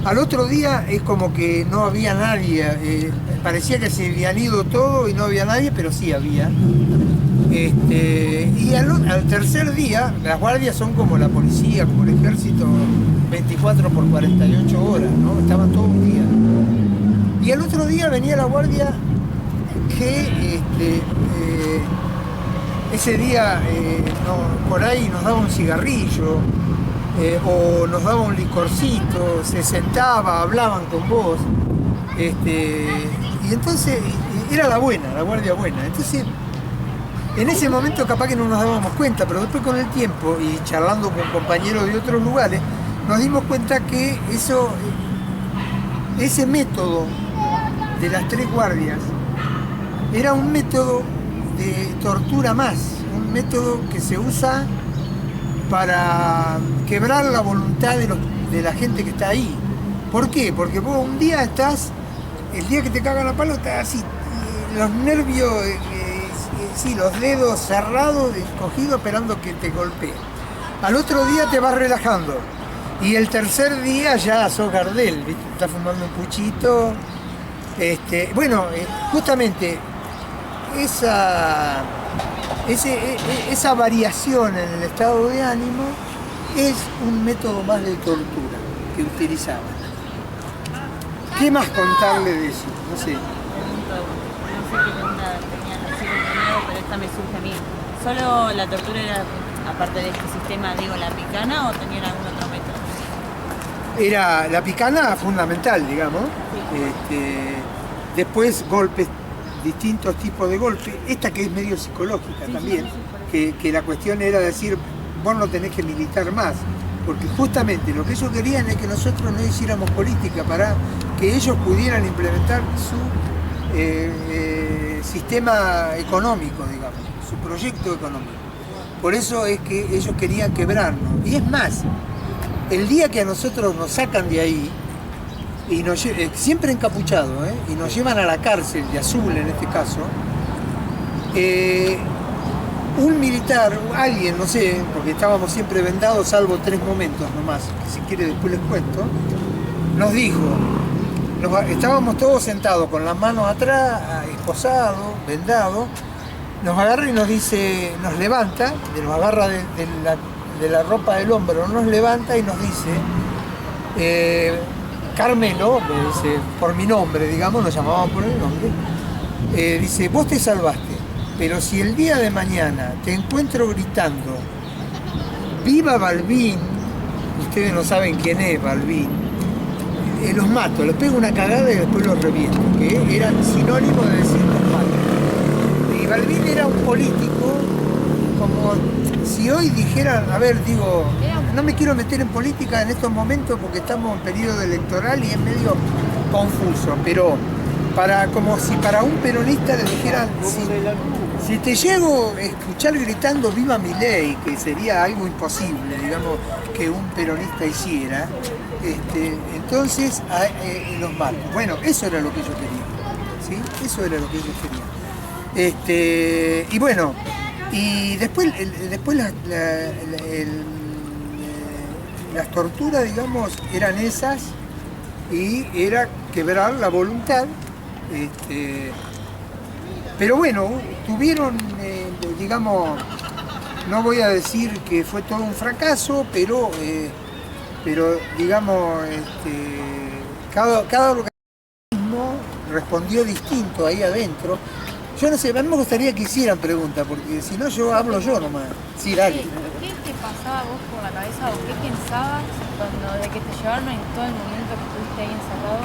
Al otro día es como que no había nadie, parecía que se habían ido todos y no había nadie, pero sí había. Y al tercer día, las guardias son como la policía, como el ejército, 24 por 48 horas, ¿no? Estaban todo un día. Y al otro día venía la guardia que ese día por ahí nos daba un cigarrillo, o nos daba un licorcito, se sentaba, hablaban con vos, y entonces era la guardia buena. Entonces, en ese momento capaz que no nos dábamos cuenta, pero después con el tiempo y charlando con compañeros de otros lugares, nos dimos cuenta que ese método de las 3 guardias era un método de tortura más, un método que se usa para quebrar la voluntad de la gente que está ahí. ¿Por qué? Porque vos un día el día que te cagan la palo, estás así, los nervios, los dedos cerrados, cogidos, esperando que te golpee. Al otro día te vas relajando. Y el tercer día ya sos Gardel, ¿viste? Estás fumando un puchito. Justamente esa variación en el estado de ánimo es un método más de tortura que utilizaban. ¿Qué más contarle de eso? No sé. No sé qué esta me surge a mí. ¿Solo la tortura era, aparte de este sistema, digo, la picana o tenían algún otro método? Era la picana fundamental, digamos. Después golpes, distintos tipos de golpes. Esta que es medio psicológica también, que la cuestión era decir, vos no tenés que militar más. Porque justamente lo que ellos querían es que nosotros no hiciéramos política para que ellos pudieran implementar su sistema económico, digamos, su proyecto económico. Por eso es que ellos querían quebrarnos. Y es más, el día que a nosotros nos sacan de ahí, y siempre encapuchados, y nos llevan a la cárcel, de Azul en este caso, un militar, alguien, no sé, porque estábamos siempre vendados, salvo 3 momentos nomás, que si quiere después les cuento, nos dijo, estábamos todos sentados con las manos atrás, esposados, vendados, nos agarra y nos dice, nos levanta, nos agarra de la ropa del hombro, nos levanta y nos dice, Carmelo, me dice, por mi nombre, digamos, nos llamaban por el nombre, dice, vos te salvaste, pero si el día de mañana te encuentro gritando, ¡viva Balbín! Ustedes no saben quién es Balbín, los mato, les pego una cagada y después los reviento, que era sinónimo de decir los mato. Y Balbín era un político, como si hoy dijeran, a ver, digo, no me quiero meter en política en estos momentos porque estamos en periodo electoral y es medio confuso, pero como si para un peronista le dijeran, si te llego a escuchar gritando viva Milei, que sería algo imposible, digamos, que un peronista hiciera, entonces los mato. Bueno, eso era lo que yo quería, ¿sí? Eso era lo que ellos querían. Y bueno, y después las torturas, digamos, eran esas, y era quebrar la voluntad. Pero bueno, tuvieron, digamos, no voy a decir que fue todo un fracaso, pero digamos, cada organismo respondió distinto ahí adentro. Yo no sé, a mí me gustaría que hicieran preguntas, porque si no yo hablo yo nomás. Sí, dale. ¿Qué te pasaba vos por la cabeza o qué pensabas de que te llevaron en todo el momento que estuviste ahí encerrado?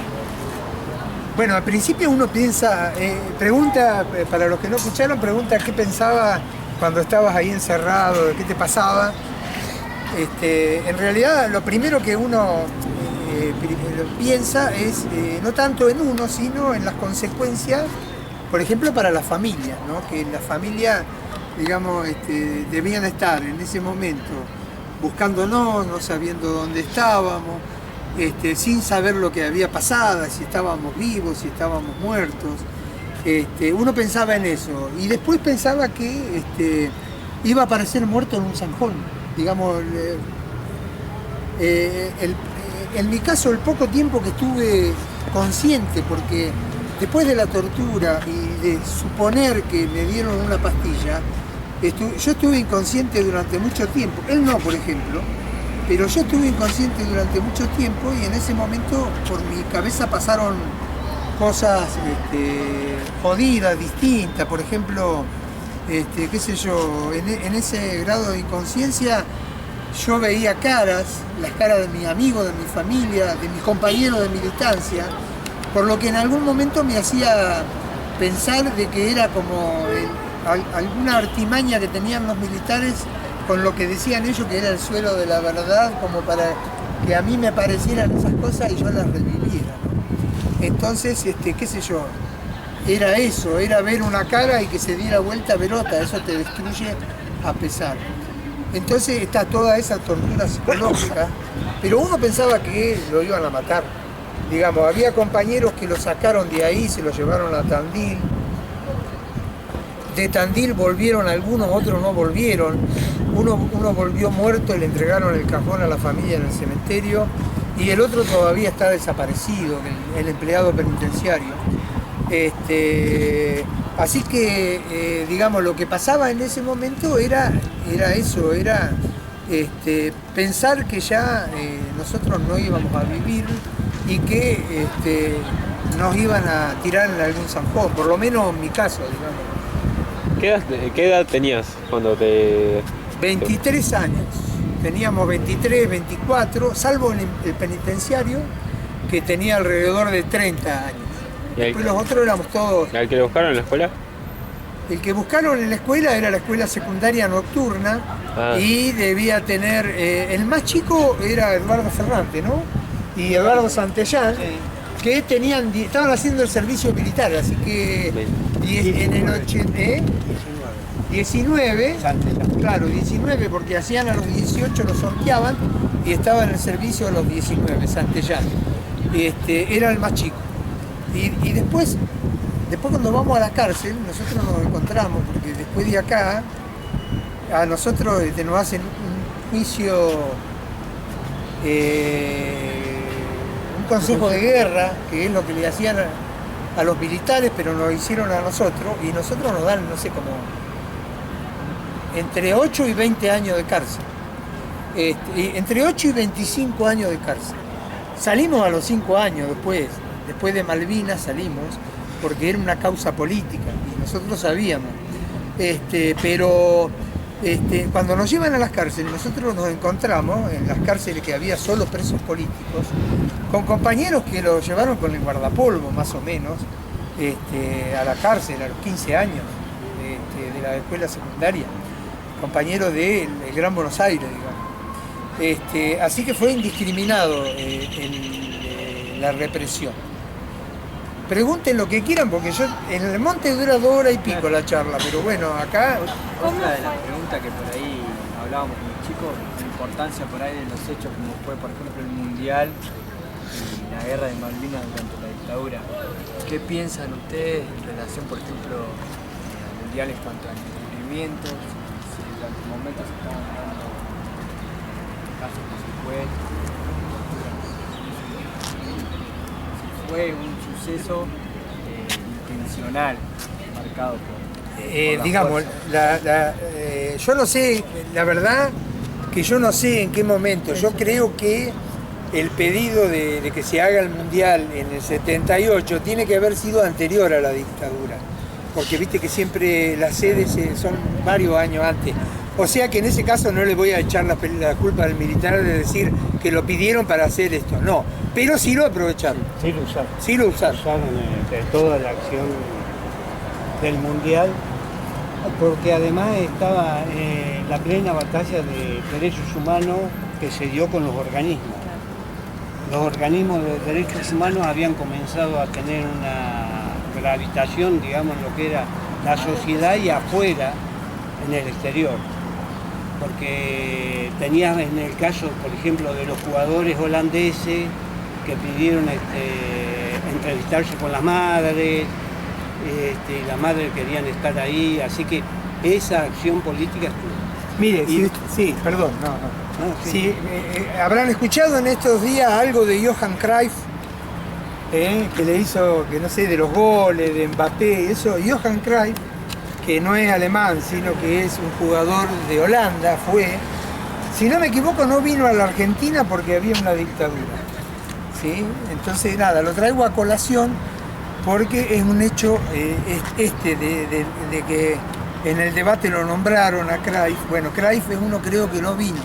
Bueno, al principio uno piensa, pregunta, para los que no escucharon, pregunta qué pensaba cuando estabas ahí encerrado, qué te pasaba. En realidad lo primero que uno piensa es no tanto en uno, sino en las consecuencias, por ejemplo, para la familia, ¿no? Que la familia, digamos, debían estar en ese momento buscándonos, no sabiendo dónde estábamos, sin saber lo que había pasado, si estábamos vivos, si estábamos muertos. Uno pensaba en eso y después pensaba que iba a aparecer muerto en un zanjón. Digamos, en mi caso, el poco tiempo que estuve consciente, porque después de la tortura y de suponer que me dieron una pastilla, yo estuve inconsciente durante mucho tiempo. Él no, por ejemplo. Pero yo estuve inconsciente durante mucho tiempo y en ese momento por mi cabeza pasaron cosas jodidas, distintas. Por ejemplo, qué sé yo, en ese grado de inconsciencia yo veía las caras de mis amigos, de mi familia, de mis compañeros de militancia, por lo que en algún momento me hacía pensar de que era como alguna artimaña que tenían los militares con lo que decían ellos que era el suelo de la verdad, como para que a mí me aparecieran esas cosas y yo las reviviera, ¿no? Entonces, qué sé yo, era eso, era ver una cara y que se diera vuelta a ver otra, eso te destruye a pesar. Entonces está toda esa tortura psicológica, pero uno pensaba que lo iban a matar. Digamos, había compañeros que lo sacaron de ahí, se lo llevaron a Tandil. De Tandil volvieron algunos, otros no volvieron. Uno volvió muerto y le entregaron el cajón a la familia en el cementerio y el otro todavía está desaparecido, el empleado penitenciario. Así que, digamos, lo que pasaba en ese momento era eso, era pensar que ya nosotros no íbamos a vivir y que nos iban a tirar en algún zanjón, por lo menos en mi caso, digamos. ¿Qué edad tenías cuando te...? 23 años. Teníamos 23, 24, salvo en el penitenciario, que tenía alrededor de 30 años. Después los otros éramos todos... ¿Al que lo buscaron en la escuela? El que buscaron en la escuela era la escuela secundaria nocturna y debía tener... el más chico era Eduardo Ferrante, ¿no? Y Eduardo Santellán, que estaban haciendo el servicio militar, así que en el 19, claro, 19, porque hacían a los 18, los sorteaban y estaba en el servicio a los 19, Santellán. Era el más chico. Y después cuando vamos a la cárcel, nosotros nos encontramos, porque después de acá, a nosotros nos hacen un juicio, un consejo de guerra, que es lo que le hacían a los militares, pero nos lo hicieron a nosotros, y nosotros nos dan, no sé, como entre 8 y 20 años de cárcel. Entre 8 y 25 años de cárcel. Salimos a los 5 años después de Malvinas salimos, porque era una causa política, y nosotros sabíamos. Pero cuando nos llevan a las cárceles, nosotros nos encontramos en las cárceles que había solo presos políticos, con compañeros que los llevaron con el guardapolvo, más o menos, a la cárcel a los 15 años de la escuela secundaria, compañeros del Gran Buenos Aires, digamos. Así que fue indiscriminado en la represión. Pregunten lo que quieran, porque en el monte dura 2 horas y pico la charla, pero bueno, acá... Otra de las preguntas que por ahí hablábamos con los chicos, la importancia por ahí de los hechos como fue, por ejemplo, el Mundial y la guerra de Malvinas durante la dictadura. ¿Qué piensan ustedes en relación, por ejemplo, al Mundial en cuanto a encubrimientos? Si durante el momento se estaban dando casos que se fue, fue un suceso intencional, marcado por digamos, yo no sé, la verdad que yo no sé en qué momento. Yo creo que el pedido de que se haga el Mundial en el 78 tiene que haber sido anterior a la dictadura, porque viste que siempre las sedes son varios años antes. O sea que en ese caso no le voy a echar la culpa al militar de decir que lo pidieron para hacer esto, no, pero sí lo aprovecharon. Sí lo usaron. Usaron toda la acción del Mundial, porque además estaba la plena batalla de derechos humanos que se dio con los organismos. Los organismos de derechos humanos habían comenzado a tener una gravitación, digamos, en lo que era la sociedad y afuera, en el exterior. Porque tenías en el caso, por ejemplo, de los jugadores holandeses que pidieron entrevistarse con las madres, y las madres querían estar ahí, así que esa acción política estuvo. Mire, sí, perdón, sí, habrán escuchado en estos días algo de Johan Cruyff, que le hizo, que no sé, de los goles, de Mbappé, eso. Johan Cruyff, que no es alemán, sino que es un jugador de Holanda, si no me equivoco, no vino a la Argentina porque había una dictadura. ¿Sí? Entonces, nada, lo traigo a colación porque es un hecho de que en el debate lo nombraron a Cruyff. Bueno, Cruyff es uno, creo que no vino.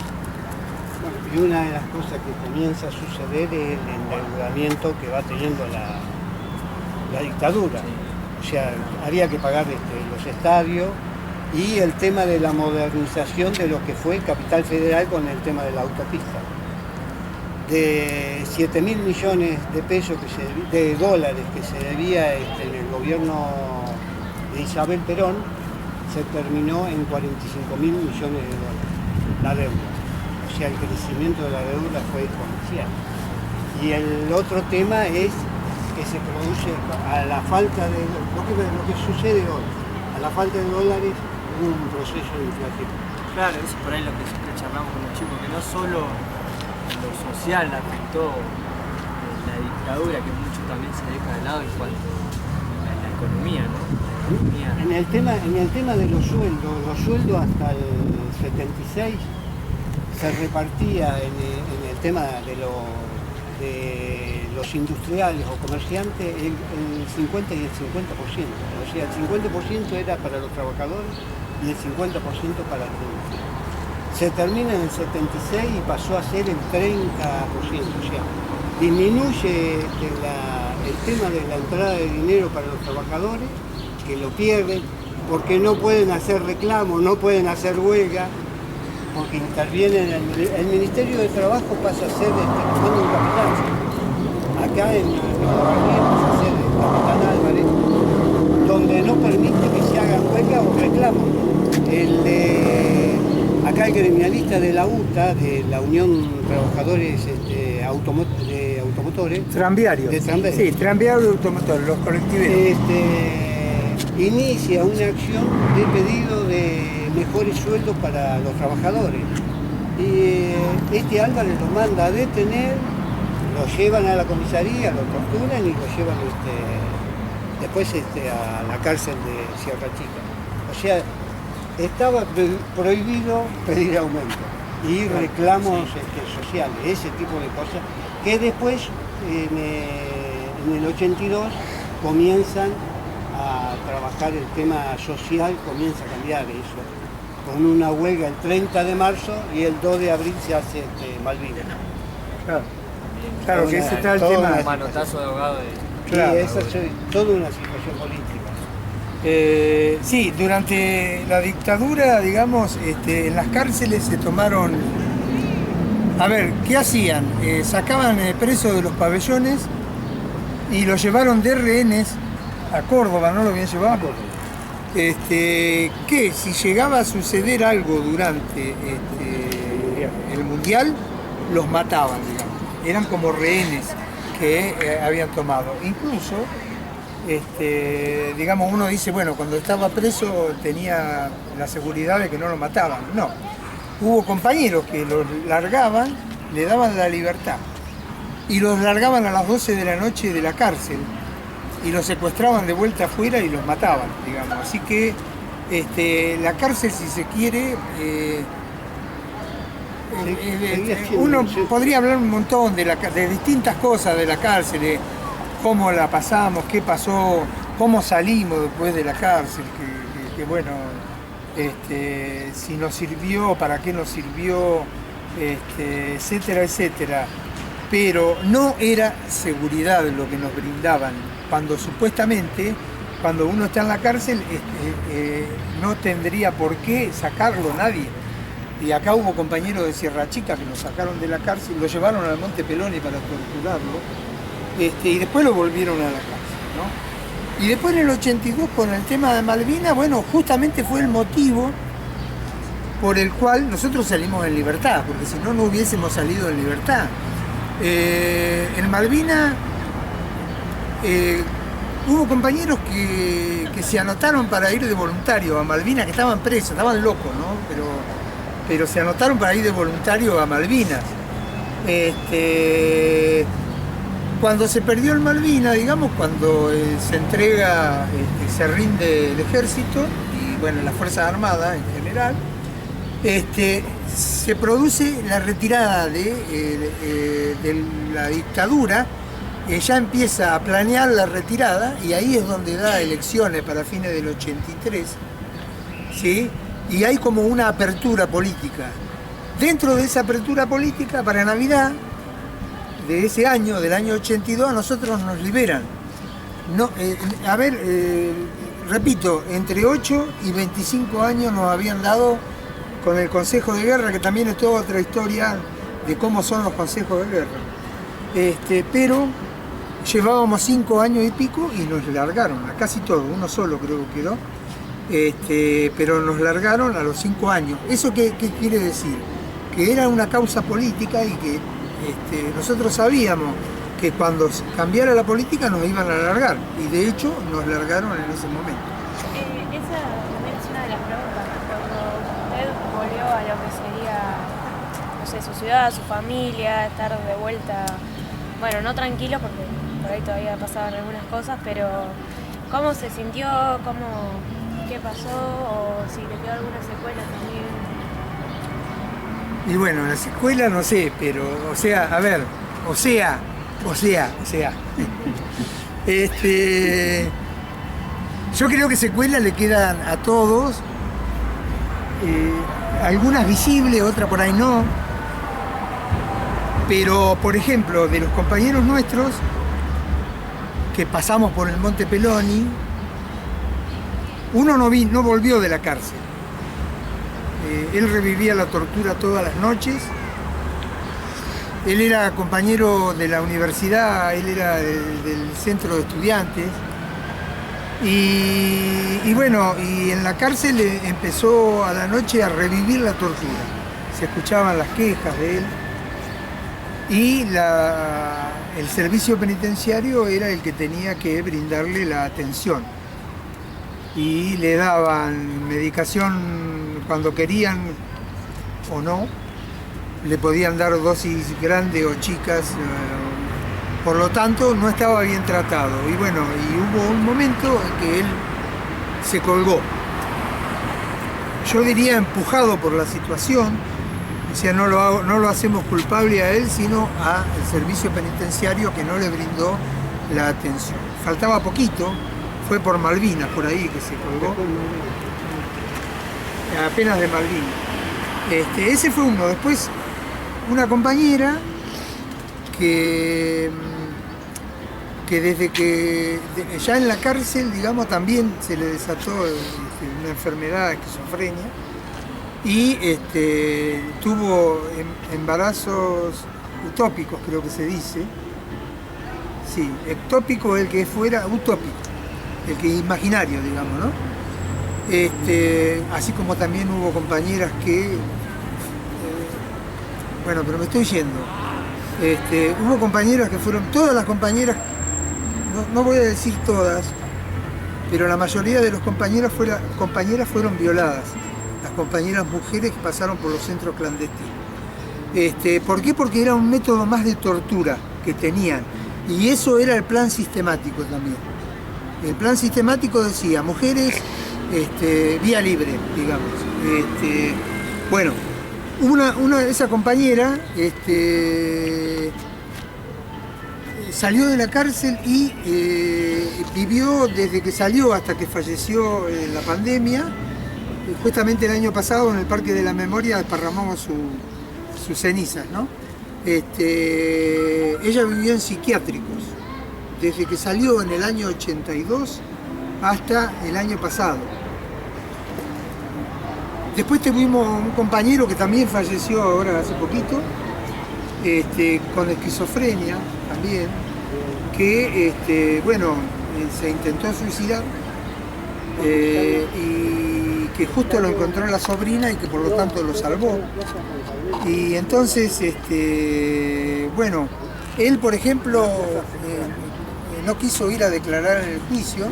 Y una de las cosas que comienza a suceder es el endeudamiento que va teniendo la dictadura. O sea, había que pagar los estadios y el tema de la modernización de lo que fue Capital Federal con el tema de la autopista. De 7.000 millones de pesos, de dólares que se debía en el gobierno de Isabel Perón, se terminó en 45.000 millones de dólares, la deuda. O sea, el crecimiento de la deuda fue exponencial. Y el otro tema es que se produce a la falta de lo que sucede hoy, a la falta de dólares hubo un proceso de inflación. Claro, eso es por ahí lo que siempre charlamos con los chicos, que no solo lo social afectó la dictadura, que mucho también se deja de lado en cuanto a la economía, ¿no? En el tema de los sueldos hasta el 76 se repartía en el tema de de los industriales o comerciantes el 50 y el 50%. O sea, el 50% era para los trabajadores y el 50% para la industria. Se termina en el 76 y pasó a ser el 30%. O sea, disminuye el tema de la entrada de dinero para los trabajadores, que lo pierden, porque no pueden hacer reclamos, no pueden hacer huelga, porque intervienen el Ministerio de Trabajo pasa a ser comando un capitán. Acá en la Bahía pasa a ser el capitán Álvarez, donde no permite que se hagan huelga o reclamos. Acá el gremialista de la UTA, de la Unión Trabajadores de Automotores. Tranviarios. Sí, tranviarios y automotores, los colectiveros. Inicia una acción de pedido de mejores sueldos para los trabajadores. Y Álvarez los manda a detener, lo llevan a la comisaría, lo torturan y lo llevan después a la cárcel de Sierra Chica. O sea, estaba prohibido pedir aumento y reclamos sociales, ese tipo de cosas, que después en el 82 comienzan a trabajar el tema social, comienza a cambiar eso, con una huelga el 30 de marzo y el 2 de abril se hace Malvinas. Claro que ese está el tema. Un manotazo de ahogado Claro, esa es toda una situación política. Sí, durante la dictadura, digamos, en las cárceles se tomaron... A ver, ¿qué hacían? Sacaban presos de los pabellones y los llevaron de rehenes a Córdoba, ¿no lo habían llevado? Que si llegaba a suceder algo durante el Mundial, los mataban, digamos. Eran como rehenes que habían tomado. Incluso, digamos, uno dice, bueno, cuando estaba preso tenía la seguridad de que no lo mataban. No, hubo compañeros que los largaban, le daban la libertad y los largaban a las 12 de la noche de la cárcel y los secuestraban de vuelta afuera y los mataban, digamos. Así que la cárcel, si se quiere, uno podría hablar un montón de distintas cosas de la cárcel, de cómo la pasamos, qué pasó, cómo salimos después de la cárcel, que bueno, si nos sirvió, para qué nos sirvió, etcétera, etcétera. Pero no era seguridad lo que nos brindaban, cuando supuestamente, cuando uno está en la cárcel, no tendría por qué sacarlo nadie. Y acá hubo compañeros de Sierra Chica que lo sacaron de la cárcel, lo llevaron al Monte Peloni para torturarlo, y después lo volvieron a la cárcel, ¿no? Y después en el 82, con el tema de Malvinas, bueno, justamente fue el motivo por el cual nosotros salimos en libertad, porque si no, no hubiésemos salido en libertad. En Malvinas hubo compañeros que se anotaron para ir de voluntario a Malvinas, que estaban presos, estaban locos, ¿no? Pero se anotaron para ir de voluntario a Malvinas. Cuando se perdió el Malvinas, digamos, cuando se entrega, se rinde el ejército y bueno, las Fuerzas Armadas en general, se produce la retirada de la dictadura, ya empieza a planear la retirada y ahí es donde da elecciones para fines del 83, ¿sí? Y hay como una apertura política. Dentro de esa apertura política, para Navidad de ese año, del año 82, a nosotros nos liberan. No, repito, entre 8 y 25 años nos habían dado con el Consejo de Guerra, que también es toda otra historia de cómo son los consejos de guerra. Pero llevábamos 5 años y pico y nos largaron, a casi todos, uno solo creo que quedó. Pero nos largaron a los 5 años. ¿Eso qué quiere decir? Que era una causa política y que nosotros sabíamos que cuando cambiara la política nos iban a largar, y de hecho nos largaron en ese momento. Esa también es una de las preguntas. Cuando usted volvió a lo que sería, no sé, su ciudad, su familia, estar de vuelta, bueno, no tranquilo porque por ahí todavía pasaban algunas cosas, pero ¿cómo se sintió? ¿Qué pasó? ¿O si le quedó alguna secuela también? Y bueno, la secuela no sé, pero, o sea, a ver, O sea. Yo creo que secuelas le quedan a todos, algunas visibles, otras por ahí no. Pero, por ejemplo, de los compañeros nuestros que pasamos por el Monte Peloni, uno no volvió de la cárcel. Él revivía la tortura todas las noches. Él era compañero de la universidad, él era del centro de estudiantes. Y bueno, y en la cárcel empezó a la noche a revivir la tortura. Se escuchaban las quejas de él. Y el servicio penitenciario era el que tenía que brindarle la atención. Y le daban medicación cuando querían o no. Le podían dar dosis grandes o chicas, por lo tanto no estaba bien tratado. Y bueno, y hubo un momento en que él se colgó. Yo diría empujado por la situación, o sea, no lo hacemos culpable a él, sino al servicio penitenciario que no le brindó la atención. Faltaba poquito, fue por Malvinas, por ahí que se colgó, apenas de Malvinas. Ese fue uno. Después, una compañera que desde que ya en la cárcel, digamos, también se le desató una enfermedad, esquizofrenia, y tuvo embarazos utópicos, creo que se dice. Sí, ectópico el que fuera, utópico, el que imaginario, digamos, ¿no? Así como también hubo compañeras que bueno, pero me estoy yendo. Hubo compañeras que fueron, todas las compañeras, no voy a decir todas, pero la mayoría de los compañeras fueron violadas. Las compañeras mujeres que pasaron por los centros clandestinos. ¿Por qué? Porque era un método más de tortura que tenían. Y eso era el plan sistemático también. El plan sistemático decía, mujeres, vía libre, digamos. Bueno. Esa compañera salió de la cárcel y vivió desde que salió hasta que falleció en la pandemia. Justamente el año pasado en el Parque de la Memoria desparramamos sus cenizas, ¿no? Ella vivió en psiquiátricos desde que salió en el año 82 hasta el año pasado. Después tuvimos un compañero que también falleció ahora hace poquito, con esquizofrenia también, que bueno, se intentó suicidar y que justo lo encontró la sobrina y que por lo tanto lo salvó. Y entonces, bueno, él por ejemplo no quiso ir a declarar en el juicio.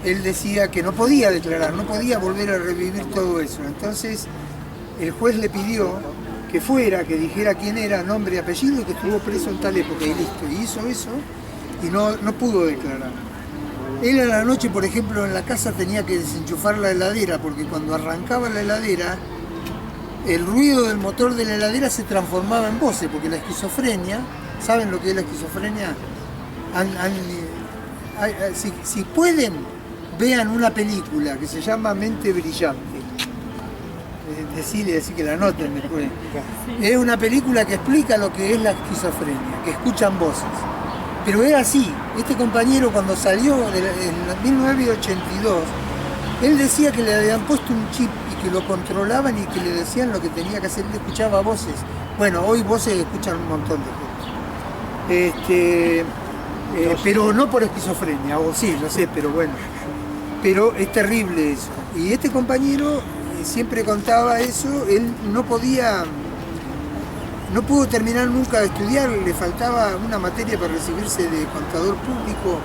Él decía que no podía declarar, no podía volver a revivir todo eso. Entonces el juez le pidió que fuera, que dijera quién era, nombre y apellido, y que estuvo preso en tal época, y listo. Y hizo eso y no pudo declarar. Él a la noche, por ejemplo, en la casa tenía que desenchufar la heladera, porque cuando arrancaba la heladera, el ruido del motor de la heladera se transformaba en voces, porque la esquizofrenia, ¿saben lo que es la esquizofrenia? Si pueden, vean una película que se llama Mente Brillante. Decirle que la noten después. Es una película que explica lo que es la esquizofrenia, que escuchan voces. Pero era así. Este compañero cuando salió en 1982, él decía que le habían puesto un chip y que lo controlaban y que le decían lo que tenía que hacer. Él escuchaba voces. Bueno, hoy voces escuchan un montón de gente. Pero no por esquizofrenia, o sí, lo sé, pero bueno. Pero es terrible eso. Y este compañero siempre contaba eso, él no pudo terminar nunca de estudiar, le faltaba una materia para recibirse de contador público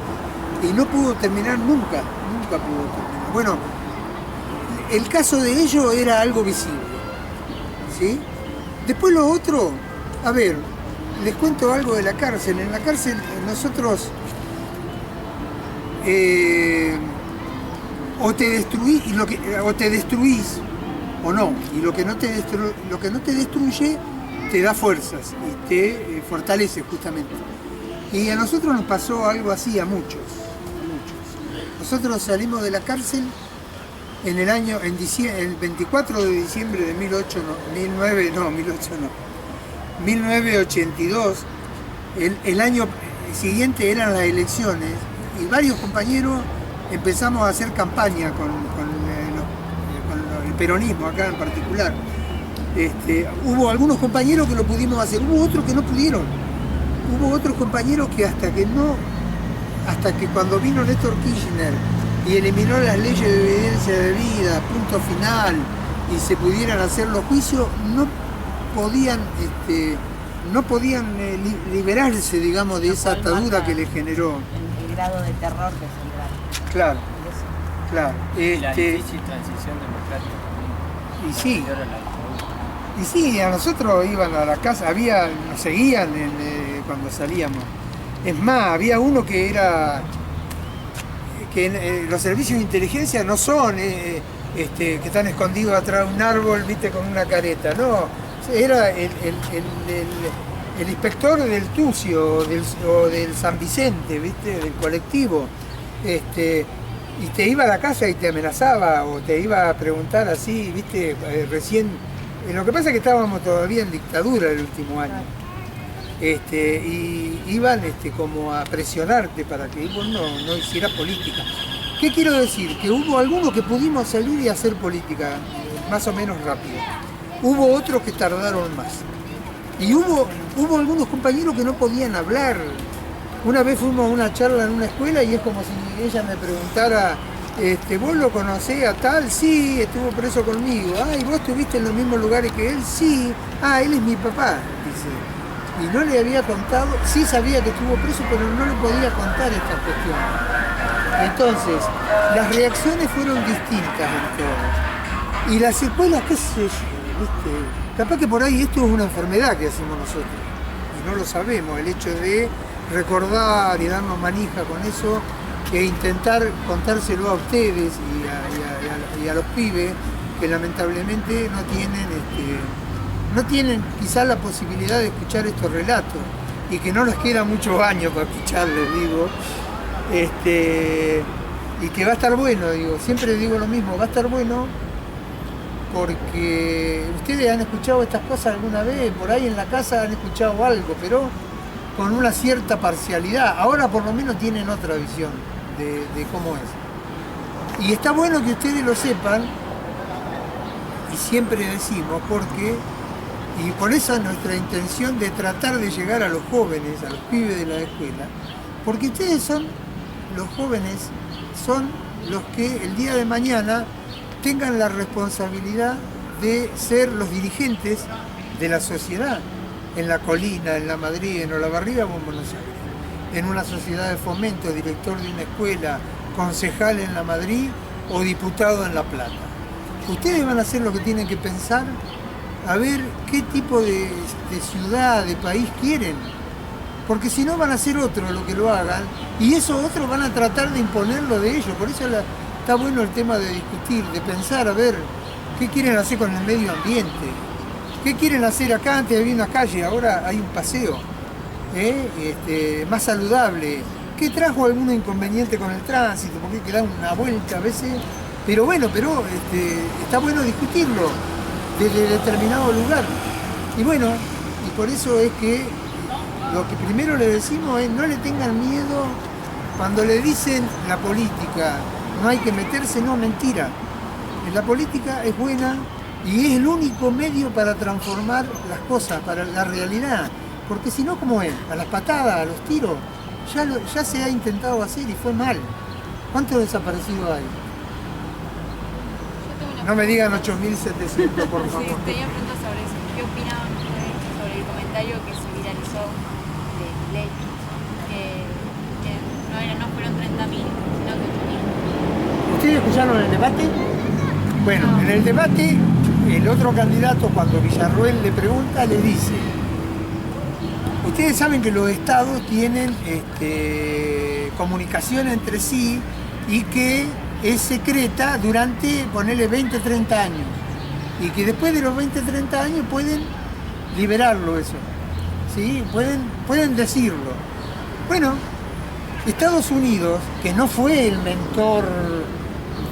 y no pudo terminar nunca pudo terminar. Bueno, el caso de ellos era algo visible, ¿sí? Después lo otro, a ver, les cuento algo de la cárcel. En la cárcel nosotros o te destruís o no, y lo que no te destruye te da fuerzas y te fortalece justamente. Y a nosotros nos pasó algo así, a muchos. Nosotros salimos de la cárcel en el 24 de diciembre de 1982. El año siguiente eran las elecciones y varios compañeros empezamos a hacer campaña con el peronismo acá en particular. Hubo algunos compañeros que lo pudimos hacer, hubo otros que no pudieron. Hubo otros compañeros que hasta que cuando vino Néstor Kirchner y eliminó las leyes de evidencia de vida, punto final, y se pudieran hacer los juicios, no podían liberarse, digamos, de esa atadura que les generó. El grado de terror que generaron. Claro, claro. La difícil transición democrática también. Y sí. Posterior a la dictadura. Y sí, a nosotros iban a la casa, nos seguían cuando salíamos. Es más, había uno que era que los servicios de inteligencia no son que están escondidos atrás de un árbol, viste, con una careta, no, era el inspector del Tucio o del San Vicente, viste, del colectivo, y te iba a la casa y te amenazaba o te iba a preguntar así, viste, recién. Lo que pasa es que estábamos todavía en dictadura el último año. Y iban como a presionarte para que vos no hicieras política. ¿Qué quiero decir? Que hubo algunos que pudimos salir y hacer política más o menos rápido. Hubo otros que tardaron más. Y hubo algunos compañeros que no podían hablar. Una vez fuimos a una charla en una escuela y es como si ella me preguntara, ¿vos lo conocés a tal? Sí, estuvo preso conmigo. ¿Y vos estuviste en los mismos lugares que él? Sí. Él es mi papá, dice. Y no le había contado, sí sabía que estuvo preso, pero no le podía contar esta cuestión. Entonces, las reacciones fueron distintas en todo. Y las secuelas, qué sé yo, ¿viste? Capaz que por ahí esto es una enfermedad que hacemos nosotros. Y no lo sabemos, el hecho de recordar y darnos manija con eso, e intentar contárselo a ustedes y a los pibes que lamentablemente no tienen quizás la posibilidad de escuchar estos relatos y que no les queda muchos años para escucharles, digo, y que va a estar bueno, digo, siempre digo lo mismo, va a estar bueno porque ustedes han escuchado estas cosas alguna vez, por ahí en la casa han escuchado algo, pero con una cierta parcialidad, ahora por lo menos tienen otra visión de cómo es. Y está bueno que ustedes lo sepan, y siempre decimos, porque, y por esa nuestra intención de tratar de llegar a los jóvenes, a los pibes de la escuela, porque ustedes los jóvenes son los que el día de mañana tengan la responsabilidad de ser los dirigentes de la sociedad, en La Colina, en La Madrid, en Olavarría o en Buenos Aires. En una sociedad de fomento, director de una escuela, concejal en La Madrid o diputado en La Plata. Ustedes van a hacer lo que tienen que pensar, a ver qué tipo de ciudad, de país quieren. Porque si no van a ser otros los que lo hagan y esos otros van a tratar de imponerlo de ellos. Por eso está bueno el tema de discutir, de pensar, a ver, qué quieren hacer con el medio ambiente. ¿Qué quieren hacer acá? Antes había una calle, ahora hay un paseo. Más saludable, que trajo algún inconveniente con el tránsito, porque hay que dar una vuelta a veces, pero bueno, está bueno discutirlo desde determinado lugar. Y bueno, y por eso es que lo que primero le decimos es no le tengan miedo cuando le dicen la política, no hay que meterse, no, mentira. La política es buena y es el único medio para transformar las cosas, para la realidad. Porque si no, ¿cómo es? A las patadas, a los tiros, ya se ha intentado hacer y fue mal. ¿Cuántos desaparecidos hay? No me digan 8.700, por favor. Sí, tenía preguntas sobre eso. ¿Qué opinaban sobre el comentario que se viralizó de Milei? Que no fueron 30.000, sino que 8.000. ¿Ustedes escucharon el debate? Bueno, en el debate, el otro candidato, cuando Villarroel le pregunta, le dice: ustedes saben que los estados tienen comunicación entre sí y que es secreta durante, ponele 20, 30 años. Y que después de los 20, 30 años pueden liberarlo eso. ¿Sí? Pueden decirlo. Bueno, Estados Unidos, que no fue el mentor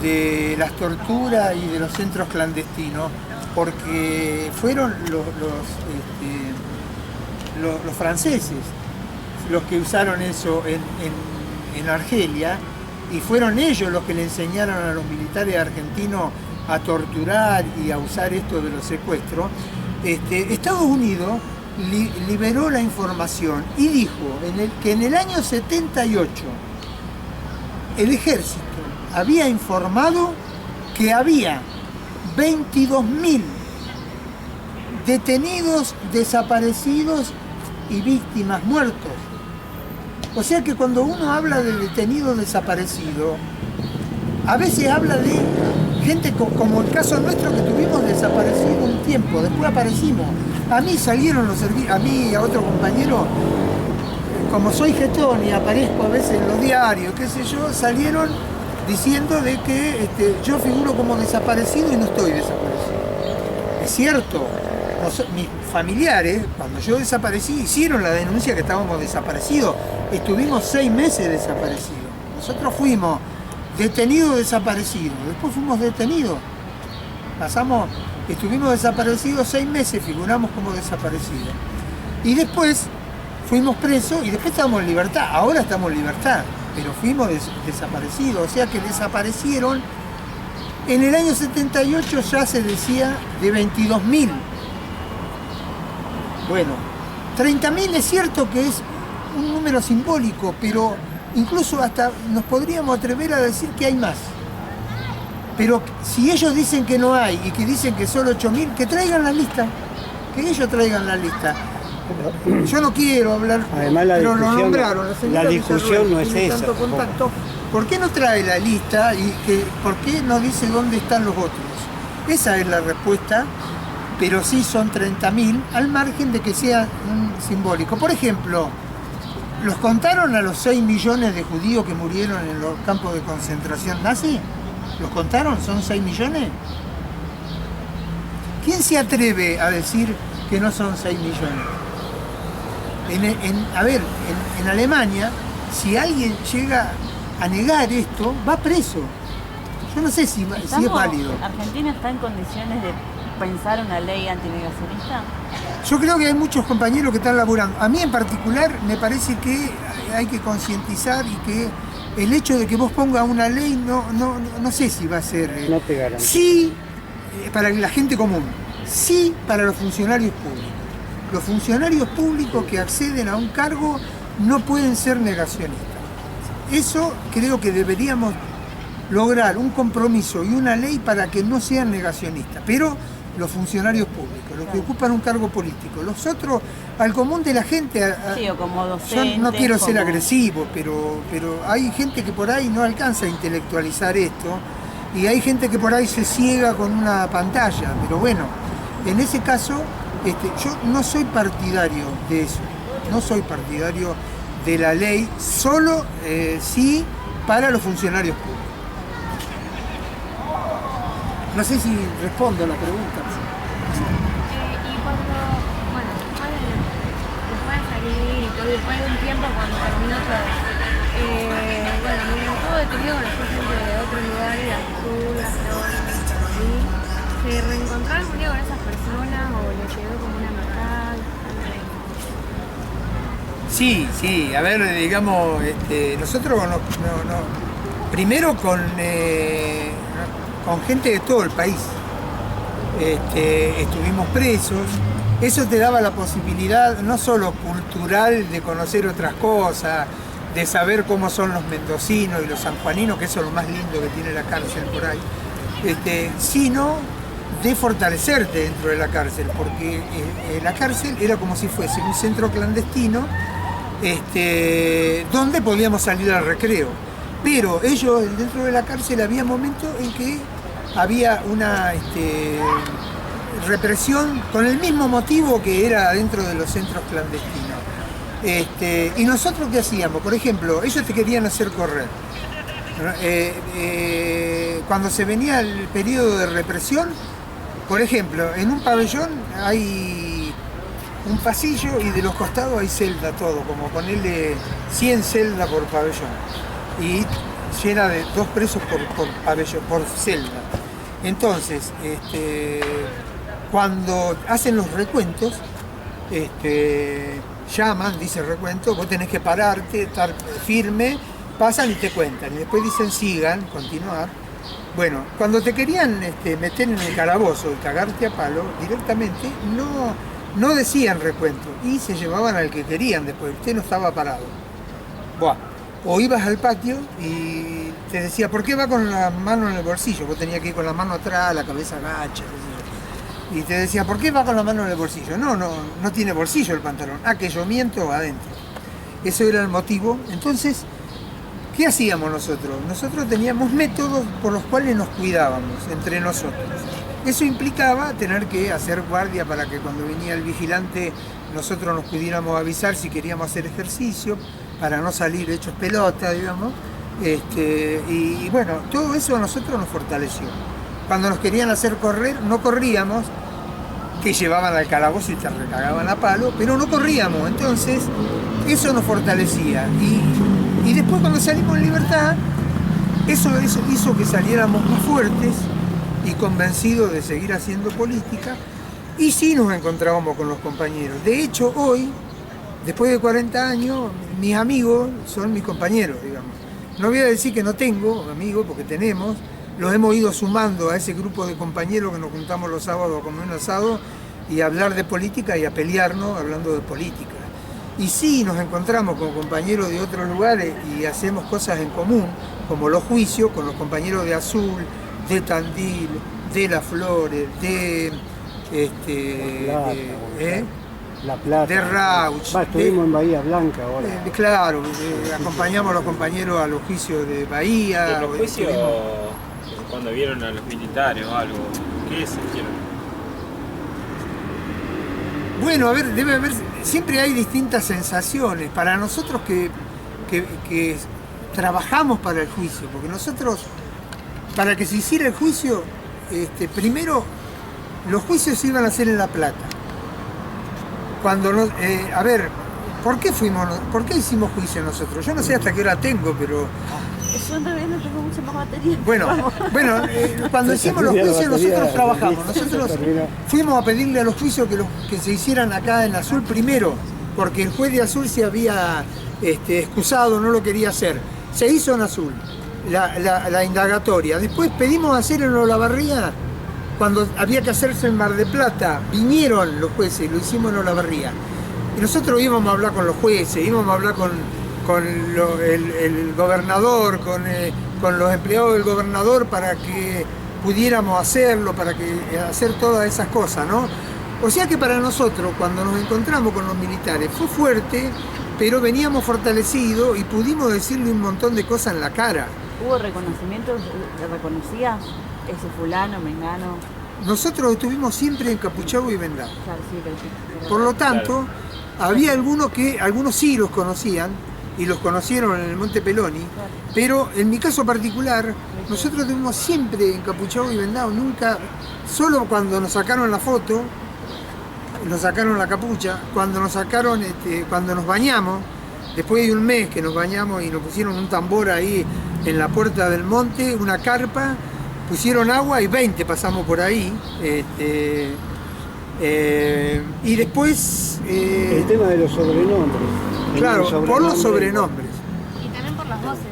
de las torturas y de los centros clandestinos, porque fueron los franceses los que usaron eso en Argelia, y fueron ellos los que le enseñaron a los militares argentinos a torturar y a usar esto de los secuestros. Estados Unidos liberó la información y dijo que en el año 78 el ejército había informado que había 22.000 detenidos, desaparecidos y víctimas muertos. O sea que cuando uno habla de detenidos desaparecidos, a veces habla de gente como el caso nuestro, que tuvimos desaparecido un tiempo, después aparecimos. A mí salieron los servicios, a mí y a otro compañero, como soy getón y aparezco a veces en los diarios, qué sé yo, salieron diciendo de que yo figuro como desaparecido y no estoy desaparecido. Es cierto, mis familiares, cuando yo desaparecí, hicieron la denuncia que estábamos desaparecidos. Estuvimos 6 meses desaparecidos. Nosotros fuimos detenidos, desaparecidos. Después fuimos detenidos. Estuvimos desaparecidos 6 meses, figuramos como desaparecidos. Y después fuimos presos y después estábamos en libertad. Ahora estamos en libertad, pero fuimos desaparecidos. O sea que desaparecieron. En el año 78 ya se decía de 22.000. Bueno, 30.000 es cierto que es un número simbólico, pero incluso hasta nos podríamos atrever a decir que hay más. Pero si ellos dicen que no hay y que dicen que solo 8.000, que traigan la lista, que ellos traigan la lista. Yo no quiero hablar, además, pero lo nombraron. La discusión no es esa. Tanto contacto. ¿Por qué no trae la lista y por qué no dice dónde están los otros? Esa es la respuesta, pero sí son 30.000 al margen de que sea simbólico. Por ejemplo, ¿los contaron a los 6 millones de judíos que murieron en los campos de concentración nazi? ¿Los contaron? ¿Son 6 millones? ¿Quién se atreve a decir que no son 6 millones? En Alemania, si alguien llega a negar esto, va preso. Yo no sé si es válido. ¿Argentina está en condiciones de pensar una ley antinegacionista? Yo creo que hay muchos compañeros que están laburando. A mí en particular me parece que hay que concientizar y que el hecho de que vos pongas una ley no sé si va a ser... No te garantiza. Sí para la gente común, sí para los funcionarios públicos. Los funcionarios públicos que acceden a un cargo no pueden ser negacionistas. Eso creo que deberíamos lograr un compromiso y una ley para que no sean negacionistas, pero los funcionarios públicos, los que ocupan un cargo político, los otros, al común de la gente, sí, o como docentes, yo no quiero ser agresivo, pero hay gente que por ahí no alcanza a intelectualizar esto, y hay gente que por ahí se ciega con una pantalla, pero bueno, en ese caso, yo no soy partidario de eso, no soy partidario de la ley, solo sí para los funcionarios públicos. No sé si respondo a la pregunta. Y cuando, bueno, después de salir y todo, después de un tiempo cuando terminó todo, bueno, me estuvo detenido con la gente de otros lugares, la Azul, la Flor, ¿sí? ¿Se reencontró algún día con esas personas o le quedó como una amistad? Sí, a ver, digamos, nosotros primero con gente de todo el país. Estuvimos presos, eso te daba la posibilidad no solo cultural de conocer otras cosas, de saber cómo son los mendocinos y los sanjuaninos, que eso es lo más lindo que tiene la cárcel por ahí, sino de fortalecerte dentro de la cárcel, porque la cárcel era como si fuese un centro clandestino donde podíamos salir al recreo. Pero ellos, dentro de la cárcel, había momentos en que había una represión con el mismo motivo que era dentro de los centros clandestinos. ¿Y nosotros qué hacíamos? Por ejemplo, ellos te querían hacer correr. Cuando se venía el periodo de represión, por ejemplo, en un pabellón hay un pasillo y de los costados hay celda todo, como ponerle 100 celdas por pabellón. Y llena de 2 presos por pabellón, por celda. Entonces, cuando hacen los recuentos, llaman, dice recuento, vos tenés que pararte, estar firme, pasan y te cuentan. Y después dicen sigan, continuar. Bueno, cuando te querían meter en el calabozo y cagarte a palo, directamente no decían recuento y se llevaban al que querían después, usted no estaba parado. Buah. O ibas al patio y te decía, ¿por qué va con la mano en el bolsillo? Vos tenías que ir con la mano atrás, la cabeza agacha, y te decía, ¿por qué va con la mano en el bolsillo? No tiene bolsillo el pantalón. Ah, que yo miento adentro. Eso era el motivo. Entonces, ¿qué hacíamos nosotros? Nosotros teníamos métodos por los cuales nos cuidábamos entre nosotros. Eso implicaba tener que hacer guardia para que cuando venía el vigilante nosotros nos pudiéramos avisar si queríamos hacer ejercicio, para no salir hechos pelota, digamos. Y bueno, todo eso a nosotros nos fortaleció. Cuando nos querían hacer correr, no corríamos, que llevaban al calabozo y te recagaban a palo, pero no corríamos, entonces eso nos fortalecía. Y después cuando salimos en libertad, eso hizo que saliéramos más fuertes y convencidos de seguir haciendo política, y sí nos encontrábamos con los compañeros. De hecho, hoy, después de 40 años, mis amigos son mis compañeros, digamos. No voy a decir que no tengo amigos, porque tenemos, los hemos ido sumando a ese grupo de compañeros que nos juntamos los sábados a comer un asado y a hablar de política y a pelearnos hablando de política. Y sí nos encontramos con compañeros de otros lugares y hacemos cosas en común, como los juicios con los compañeros de Azul, de Tandil, de Las Flores, de La Plata. De Rauch. Estuvimos en Bahía Blanca ahora. Claro, acompañamos a los compañeros a los juicios de Bahía. ¿En los juicios, cuando vieron a los militares o algo, qué sintieron? Bueno, a ver, debe haber, siempre hay distintas sensaciones. Para nosotros que trabajamos para el juicio, porque nosotros, para que se hiciera el juicio, primero los juicios se iban a hacer en La Plata. Cuando a ver, ¿por qué hicimos juicio nosotros? Yo no sé hasta qué hora tengo, pero... Yo todavía no tengo mucha más batería. Bueno, cuando hicimos los juicios nosotros trabajamos. Nosotros fuimos a pedirle a los juicios que se hicieran acá en Azul primero, porque el juez de Azul se había excusado, no lo quería hacer. Se hizo en Azul la indagatoria. Después pedimos hacer en Olavarría, cuando había que hacerse en Mar del Plata, vinieron los jueces, lo hicimos en Olavarría. Y nosotros íbamos a hablar con los jueces, íbamos a hablar con el gobernador, con los empleados del gobernador para que pudiéramos hacerlo, para que hacer todas esas cosas, ¿no? O sea que para nosotros, cuando nos encontramos con los militares, fue fuerte, pero veníamos fortalecidos y pudimos decirle un montón de cosas en la cara. ¿Hubo reconocimientos? ¿Le reconocía ese fulano, mengano? Nosotros estuvimos siempre encapuchados y vendados. Claro, sí, pero... Por lo tanto, había algunos sí los conocían, y los conocieron en el Monte Peloni, pero en mi caso particular, nosotros estuvimos siempre encapuchados y vendados, nunca, solo cuando nos sacaron la foto, nos sacaron la capucha, cuando nos sacaron, cuando nos bañamos, después de un mes que nos bañamos y nos pusieron un tambor ahí en la puerta del monte, una carpa, pusieron agua y 20 pasamos por ahí, y después... el tema de los sobrenombres. Claro, por los sobrenombres. Y también por las voces.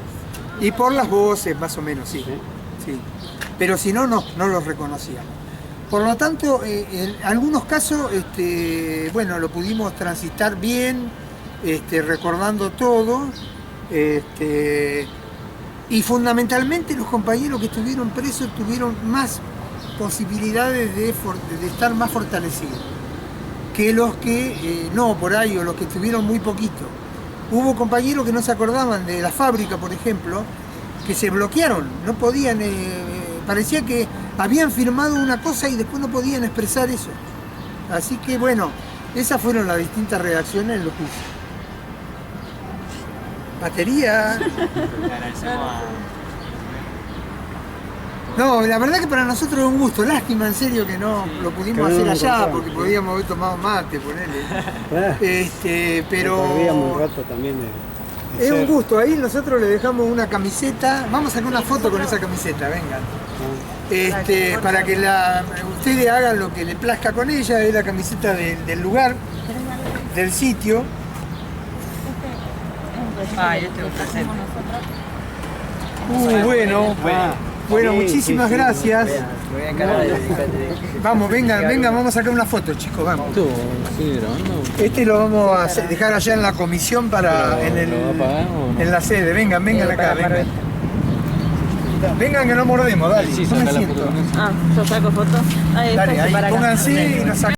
Y por las voces, más o menos, sí. Sí. Pero si no, no los reconocíamos. Por lo tanto, en algunos casos, bueno, lo pudimos transitar bien, recordando todo. Y fundamentalmente los compañeros que estuvieron presos tuvieron más posibilidades de estar más fortalecidos que los que no, por ahí, o los que estuvieron muy poquito. Hubo compañeros que no se acordaban de la fábrica, por ejemplo, que se bloquearon, no podían, parecía que habían firmado una cosa y después no podían expresar eso. Así que bueno, esas fueron las distintas reacciones en los juicios. Batería. Le agradecemos No, la verdad que para nosotros es un gusto. Lástima, en serio, que no lo pudimos Que no hacer nos allá, encontramos, porque sí. podíamos haber tomado mate, ponele. Pero Perdíamos un rato también de es un ser. gusto. Ahí nosotros le dejamos una camiseta. Vamos a sacar una foto con esa camiseta, vengan. Para que ustedes hagan lo que les plazca con ella. Es la camiseta del lugar, del sitio. Bueno. Bueno, Sí, muchísimas sí, sí, gracias. Me voy a encargar de Vamos, vengan, vamos a sacar una foto, chicos, vamos. ¿Sigue grabando? Este lo vamos a dejar allá en la comisión para ¿Lo va a pagar o no? en la sede. Vengan acá, vengan. Vengan que no mordemos, dale. Sí, Tomen saca la asiento. foto con eso. Ah, yo saco fotos. Ahí está, Dale, ahí para acá. pónganse y nos sacan.